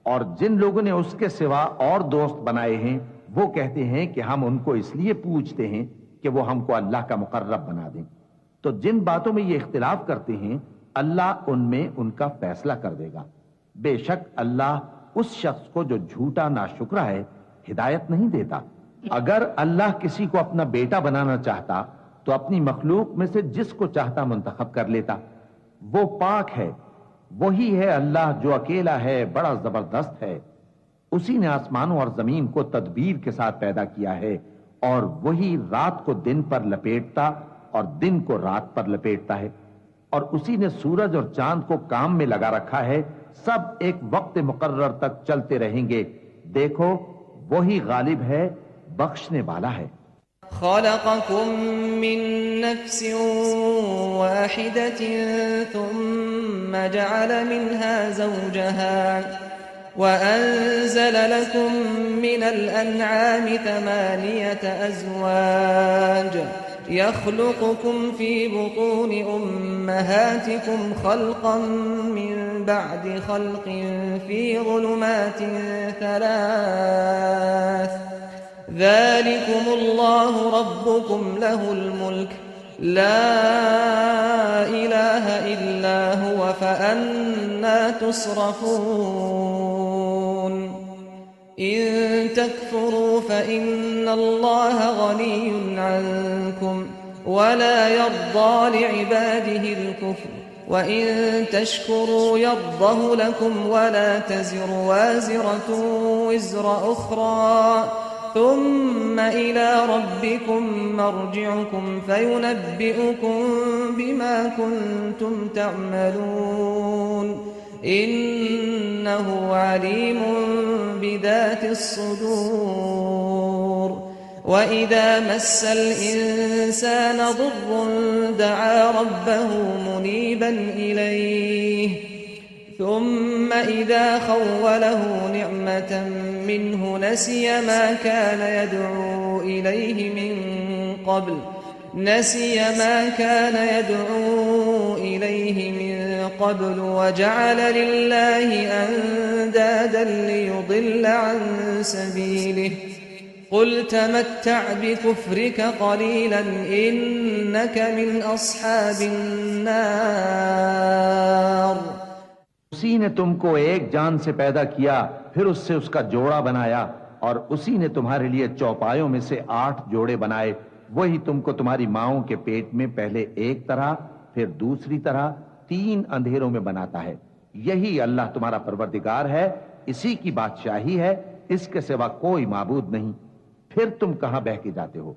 اور جن لوگوں نے اس کے سوا اور دوست بنائے ہیں وہ کہتے ہیں کہ ہم ان کو اس لیے پوچھتے ہیں کہ وہ ہم کو اللہ کا مقرب بنا دیں. تو جن باتوں میں یہ اختلاف کرتے ہیں اللہ ان میں ان کا فیصلہ کر دے گا. بے شک اللہ اس شخص کو جو جھوٹا ناشکرا ہے ہدایت نہیں دیتا. اگر اللہ کسی کو اپنا بیٹا بنانا چاہتا تو اپنی مخلوق میں سے جس کو چاہتا منتخب کر لیتا. وہ پاک ہے، وہی ہے اللہ جو اکیلا ہے، بڑا زبردست ہے. اسی نے آسمانوں اور زمین کو تدبیر کے ساتھ پیدا کیا ہے، اور وہی رات کو دن پر لپیٹتا اور دن کو رات پر لپیٹتا ہے. اور اسی نے سورج اور چاند کو کام میں لگا رکھا ہے، سب ایک وقت مقرر تک چلتے رہیں گے. دیکھو وہی غالب ہے، بخشنے والا ہے. خلقكم من نفس واحدة ثم جعل منها زوجها وأنزل لكم من الأنعام 8 أزواج يخلقكم في بطون أمهاتكم خلقا من بعد خلق في ظلمات 3 ذلكم الله ربكم له الملك لا إله إلا هو فأنا تصرفون. إن تكفروا فإن الله غني عنكم ولا يرضى لعباده الكفر وإن تشكروا يرضه لكم ولا تزر وازرة وزر أخرى ثم إلى ربكم مرجعكم فينبئكم بما كنتم تعملون إنه عليم بذات الصدور. وإذا مس الإنسان ضر دعا ربه منيبا إليه ثم إذا خوله نعمة منه نسي ما كان يدعو إليه من قبل وجعل لله أندادا ليضل عن سبيله قل تمتع بكفرك قليلا إنك من أصحاب النار. اسی نے تم کو ایک جان سے پیدا کیا، پھر اس سے اس کا جوڑا بنایا، اور اسی نے تمہارے لیے چوپایوں میں سے 8 جوڑے بنائے. وہی تم کو تمہاری ماؤں کے پیٹ میں پہلے ایک طرح پھر دوسری طرح 3 اندھیروں میں بناتا ہے. یہی اللہ تمہارا پروردگار ہے، اسی کی بادشاہی ہے، اس کے سوا کوئی معبود نہیں. پھر تم کہاں بہہ کے جاتے ہو؟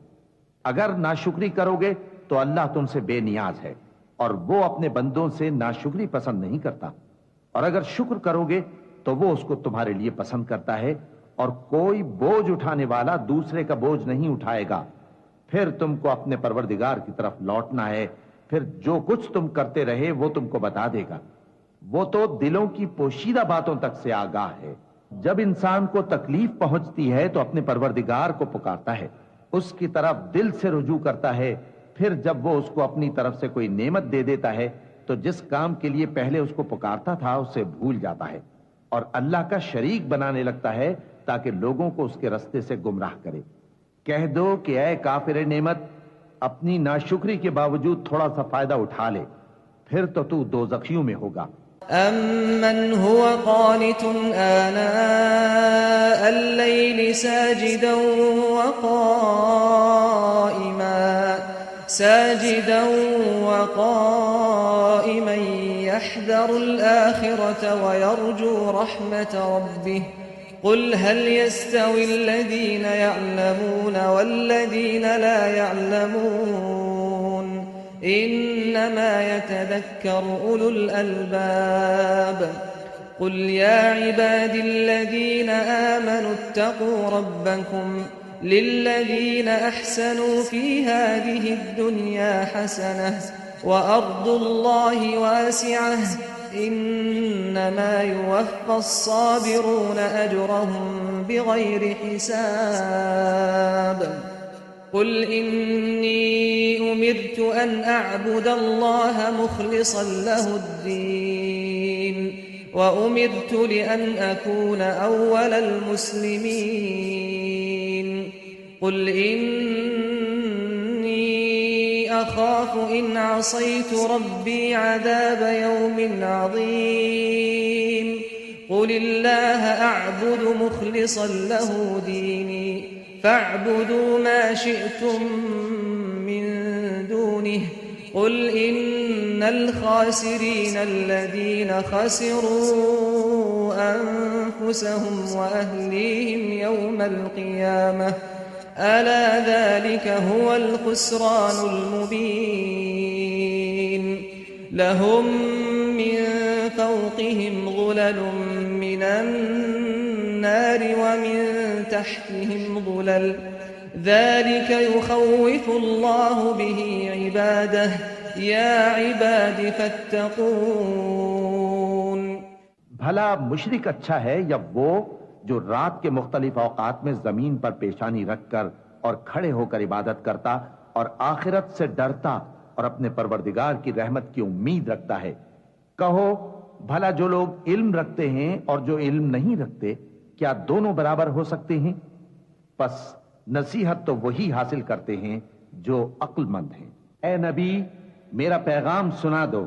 اگر ناشکری کرو گے تو اللہ تم سے بے نیاز ہے، اور وہ اپنے بندوں سے ناشکری پسند نہیں کرتا. اور اگر شکر کرو گے تو وہ اس کو تمہارے لیے پسند کرتا ہے، اور کوئی بوجھ اٹھانے والا دوسرے کا بوجھ نہیں اٹھائے گا. پھر تم کو اپنے پروردگار کی طرف لوٹنا ہے، پھر جو کچھ تم کرتے رہے وہ تم کو بتا دے گا. وہ تو دلوں کی پوشیدہ باتوں تک سے آگاہ ہے. جب انسان کو تکلیف پہنچتی ہے تو اپنے پروردگار کو پکارتا ہے، اس کی طرف دل سے رجوع کرتا ہے. پھر جب وہ اس کو اپنی طرف سے کوئی نعمت دے دیتا ہے تو جس کام کے لیے پہلے اس کو پکارتا تھا اسے بھول جاتا ہے، اور اللہ کا شریک بنانے لگتا ہے تاکہ لوگوں کو اس کے رستے سے گمراہ کرے. کہہ دو کہ اے کافر نعمت، اپنی ناشکری کے باوجود تھوڑا سا فائدہ اٹھا لے، پھر تو دوزخیوں میں ہوگا. أَمَّنْ هُوَ قَانِتٌ آنَاءَ اللَّيْلِ سَاجِدًا وَقَائِمًا يَحْذَرُ الْآخِرَةَ وَيَرْجُو رَحْمَةَ رَبِّهِ قُلْ هَلْ يَسْتَوِي الَّذِينَ يَعْلَمُونَ وَالَّذِينَ لَا يَعْلَمُونَ إِنَّمَا يَتَذَكَّرُ أُولُو الْأَلْبَابِ. قُلْ يَا عِبَادِ الَّذِينَ آمَنُوا اتَّقُوا رَبَّكُمْ لِلَّذِينَ أَحْسَنُوا فِي هَذِهِ الدُّنْيَا حَسَنَةٌ وَأَرْضُ اللَّهِ وَاسِعَةٌ إِنَّمَا يُوَفَّى الصَّابِرُونَ أَجْرَهُم بِغَيْرِ حِسَابٍ. قُلْ إِنِّي أُمِرْتُ أَنْ أَعْبُدَ اللَّهَ مُخْلِصًا لَهُ الدِّينَ وأمرت لأن أكون أول المسلمين قل إني أخاف إن عصيت ربي عذاب يوم عظيم قل الله أعبد مخلصا له ديني فاعبدوا ما شئتم من دونه قل إن الخاسرين الذين خسروا أنفسهم وأهليهم يوم القيامة ألا ذلك هو الخسران المبين لهم من فوقهم ظلل من النار ومن تحتهم ظلل ذلك يخوف الله به عباده يا عباد فاتقون بھلا مشرک اچھا ہے یا وہ جو رات کے مختلف اوقات میں زمین پر پیشانی رکھ کر اور کھڑے ہو کر عبادت کرتا اور آخرت سے ڈرتا اور اپنے پروردگار کی رحمت کی امید رکھتا ہے؟ کہو بھلا جو لوگ علم رکھتے ہیں اور جو علم نہیں رکھتے کیا دونوں برابر ہو سکتے ہیں؟ پس نصیحت تو وہی حاصل کرتے ہیں جو عقل مند ہیں۔ اے نبی میرا پیغام سنا دو،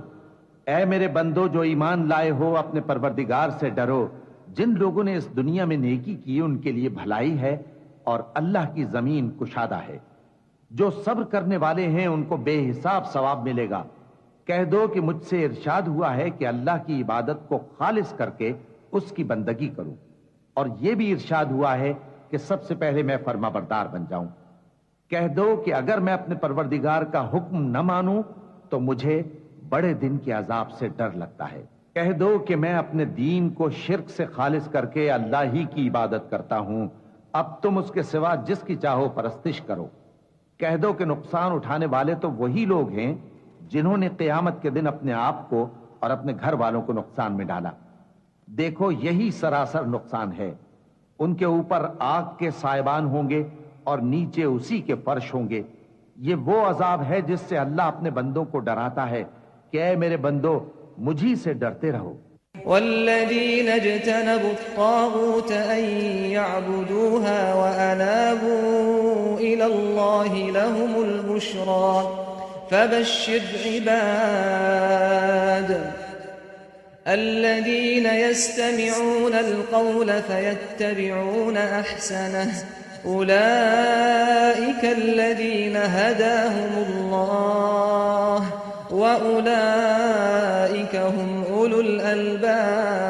اے میرے بندو جو ایمان لائے ہو اپنے پروردگار سے ڈرو۔ جن لوگوں نے اس دنیا میں نیکی کی ان کے لیے بھلائی ہے اور اللہ کی زمین کشادہ ہے۔ جو صبر کرنے والے ہیں ان کو بے حساب ثواب ملے گا۔ کہہ دو کہ مجھ سے ارشاد ہوا ہے کہ اللہ کی عبادت کو خالص کر کے اس کی بندگی کروں، اور یہ بھی ارشاد ہوا ہے کہ سب سے پہلے میں فرما بردار بن جاؤں۔ کہہ دو کہ اگر میں اپنے پروردگار کا حکم نہ مانوں تو مجھے بڑے دن کے عذاب سے ڈر لگتا ہے۔ کہہ دو کہ میں اپنے دین کو شرک سے خالص کر کے اللہ ہی کی عبادت کرتا ہوں، اب تم اس کے سوا جس کی چاہو پرستش کرو۔ کہہ دو کہ نقصان اٹھانے والے تو وہی لوگ ہیں جنہوں نے قیامت کے دن اپنے آپ کو اور اپنے گھر والوں کو نقصان میں ڈالا۔ دیکھو یہی سراسر نقصان ہے۔ ان کے اوپر آگ کے سائبان ہوں گے اور نیچے اسی کے فرش ہوں گے۔ یہ وہ عذاب ہے جس سے اللہ اپنے بندوں کو ڈراتا ہے کہ اے میرے بندو مجھی سے ڈرتے رہو۔ والذين اجتنبوا الطاغوت أن يعبدوها وأنابوا إلى الله لهم البشرى فبشر عباد الذين يستمعون القول فيتبعون أحسنه أولئك الذين هداهم الله وأولئك هم أولو الألباب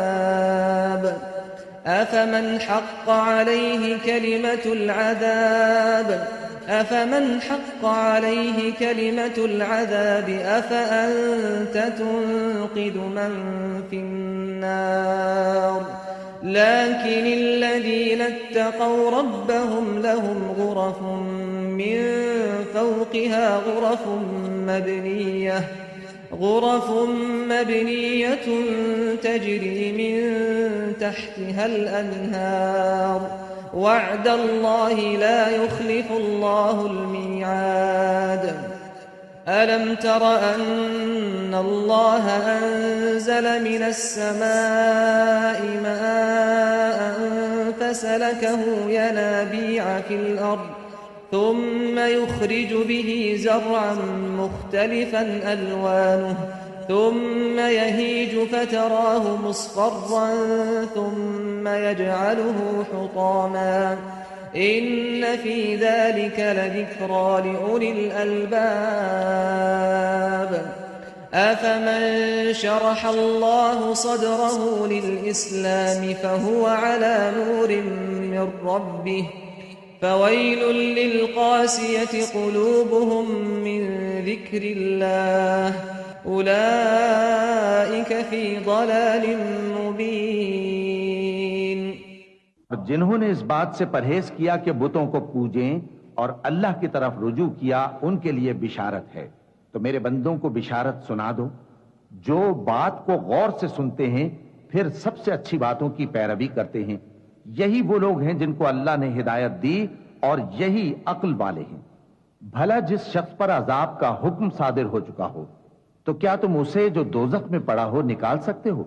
أفمن حق عليه كلمة العذاب أفأنت تنقذ من في النار لكن الذين اتقوا ربهم لهم غرف من فوقها غرف مبنية تجري من تحتها الأنهار وعد الله لا يخلف الله الميعاد ألم تر أن الله أنزل من السماء ماء فسلكه ينابيع في الأرض ثم يخرج به زرعا مختلفا ألوانه ثم يهيج فتراه مصفرا ثم يجعله حطاما إن في ذلك لذكرى لأولي الألباب أفمن شرح الله صدره للإسلام فهو على نور من ربه فويل للقاسية قلوبهم من ذكر الله أولئك في ضلال مبين۔ جنہوں نے اس بات سے پرہیز کیا کہ بتوں کو پوجیں اور اللہ کی طرف رجوع کیا ان کے لیے بشارت ہے، تو میرے بندوں کو بشارت سنا دو۔ جو بات کو غور سے سنتے ہیں پھر سب سے اچھی باتوں کی پیروی کرتے ہیں، یہی وہ لوگ ہیں جن کو اللہ نے ہدایت دی اور یہی عقل والے ہیں۔ بھلا جس شخص پر عذاب کا حکم صادر ہو چکا ہو تو کیا تم اسے جو دوزخ میں پڑا ہو نکال سکتے ہو؟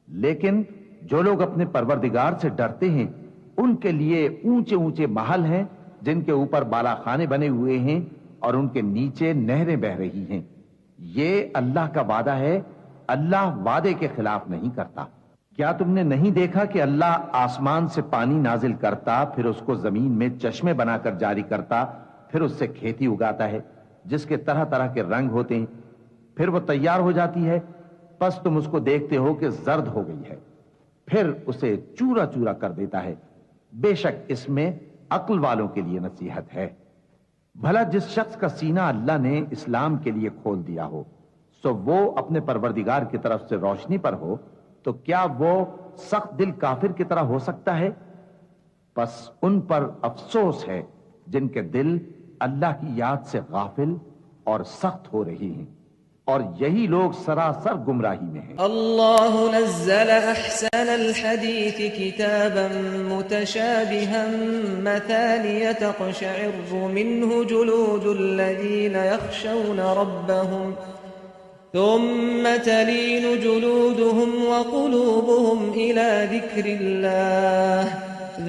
لیکن جو لوگ اپنے پروردگار سے ڈرتے ہیں ان کے لیے اونچے اونچے محل ہیں جن کے اوپر بالا خانے بنے ہوئے ہیں اور ان کے نیچے نہریں بہ رہی ہیں. یہ اللہ کا وعدہ ہے، اللہ وعدے کے خلاف نہیں کرتا. کیا تم نے نہیں دیکھا کہ اللہ آسمان سے پانی نازل کرتا، پھر اس کو زمین میں چشمے بنا کر جاری کرتا، پھر اس سے کھیتی اگاتا ہے جس کے طرح طرح کے رنگ ہوتے ہیں، پھر وہ تیار ہو جاتی ہے، پس تم اس کو دیکھتے ہو کہ زرد ہو گئی ہے، پھر اسے چورا چورا کر دیتا ہے. بے شک اس میں عقل والوں کے لیے نصیحت ہے. بھلا جس شخص کا سینہ اللہ نے اسلام کے لیے کھول دیا ہو سو وہ اپنے پروردگار کی طرف سے روشنی پر ہو، تو کیا وہ سخت دل کافر کی طرح ہو سکتا ہے؟ پس ان پر افسوس ہے جن کے دل اللہ کی یاد سے غافل اور سخت ہو رہی ہیں، اور یہی لوگ سراسر گمراہی میں ہیں. اللہ نزل احسن الحدیث کتابا متشابہا مثانیہ تقشعر منہ جلود الذین یخشون ربهم ثم تلين جلودهم وقلوبهم إلى ذكر الله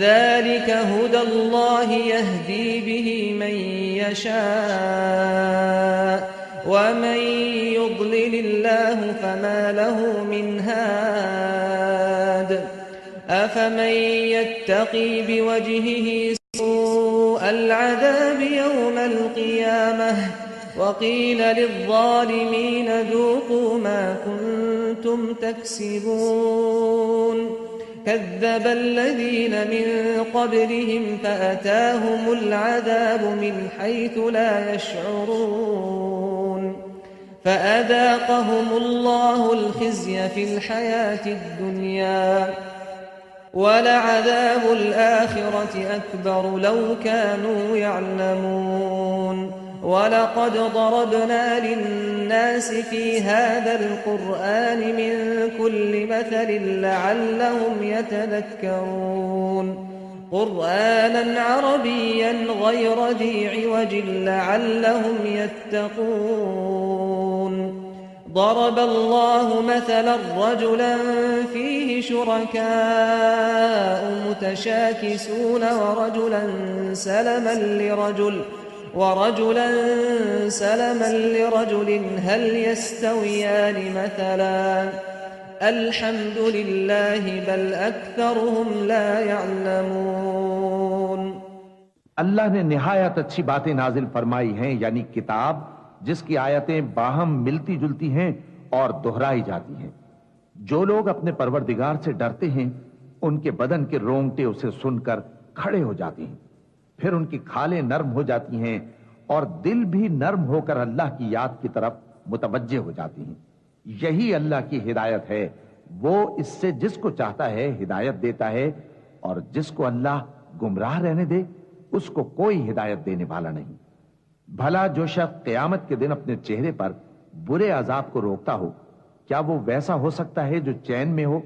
ذلك هدى الله يهدي به من يشاء ومن يضلل الله فما له من هاد أفمن يتقي بوجهه سوء العذاب يوم القيامة وقيل للظالمين ذوقوا ما كنتم تكسبون كذب الذين من قبلهم فأتاهم العذاب من حيث لا يشعرون فأذاقهم الله الخزي في الحياة الدنيا ولعذاب الآخرة أكبر لو كانوا يعلمون وَلَقَدْ ضَرَبْنَا لِلنَّاسِ فِي هَذَا الْقُرْآنِ مِنْ كُلِّ مَثَلٍ لَعَلَّهُمْ يَتَذَكَّرُونَ قُرْآنًا عَرَبِيًّا غَيْرَ ذِي عِوَجٍ لَعَلَّهُمْ يَتَّقُونَ ضرب الله مثلا رجلا فيه شركاء متشاكسون ورجلا سلما لرجل هل يستويان مثلا الحمد لله بل أكثرهم لا يعلمون. اللہ نے نہایت اچھی باتیں نازل فرمائی ہیں، یعنی کتاب جس کی آیتیں باہم ملتی جلتی ہیں اور دہرائی جاتی ہیں. جو لوگ اپنے پروردگار سے ڈرتے ہیں ان کے بدن کے رونگٹے اسے سن کر کھڑے ہو جاتے ہیں، پھر ان کی کھالیں نرم ہو جاتی ہیں اور دل بھی نرم ہو کر اللہ کی یاد کی طرف متوجہ ہو جاتی ہیں. یہی اللہ کی ہدایت ہے، وہ اس سے جس کو چاہتا ہے ہدایت دیتا ہے، اور جس کو اللہ گمراہ رہنے دے اس کو کوئی ہدایت دینے والا نہیں. بھلا جو شخص قیامت کے دن اپنے چہرے پر برے عذاب کو روکتا ہو، کیا وہ ویسا ہو سکتا ہے جو چین میں ہو؟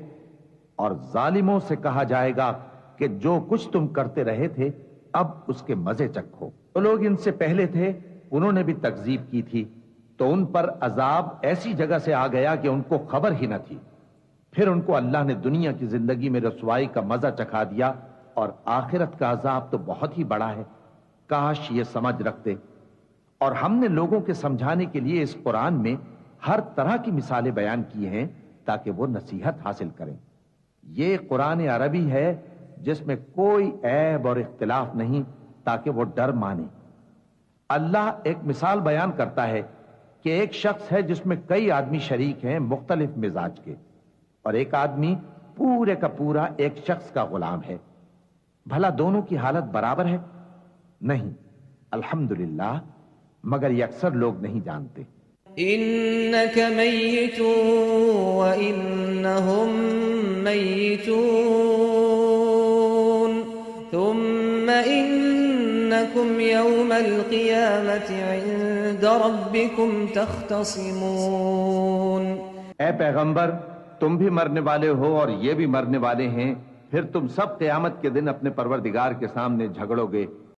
اور ظالموں سے کہا جائے گا کہ جو کچھ تم کرتے رہے تھے اب اس کے مزے چکھو. تو لوگ ان سے پہلے تھے، انہوں نے بھی تکذیب کی تھی، تو ان پر عذاب ایسی جگہ سے آ گیا کہ ان کو خبر ہی نہ تھی. پھر ان کو اللہ نے دنیا کی زندگی میں رسوائی کا مزہ چکھا دیا، اور آخرت کا عذاب تو بہت ہی بڑا ہے. کاش یہ سمجھ رکھتے. اور ہم نے لوگوں کے سمجھانے کے لیے اس قرآن میں ہر طرح کی مثالیں بیان کی ہیں تاکہ وہ نصیحت حاصل کریں. یہ قرآن عربی ہے جس میں کوئی عیب اور اختلاف نہیں تاکہ وہ ڈر مانے. اللہ ایک مثال بیان کرتا ہے کہ ایک شخص ہے جس میں کئی آدمی شریک ہیں مختلف مزاج کے، اور ایک آدمی پورے کا پورا ایک شخص کا غلام ہے. بھلا دونوں کی حالت برابر ہے؟ نہیں، الحمدللہ، مگر یہ اکثر لوگ نہیں جانتے. إنك ميت وإنهم ميتون ثم إنكم يوم القيامة عند ربكم تختصمون. اے پیغمبر، تم بھی مرنے والے ہو اور یہ بھی مرنے والے ہیں، پھر تم سب قیامت کے دن اپنے پروردگار کے سامنے جھگڑو گے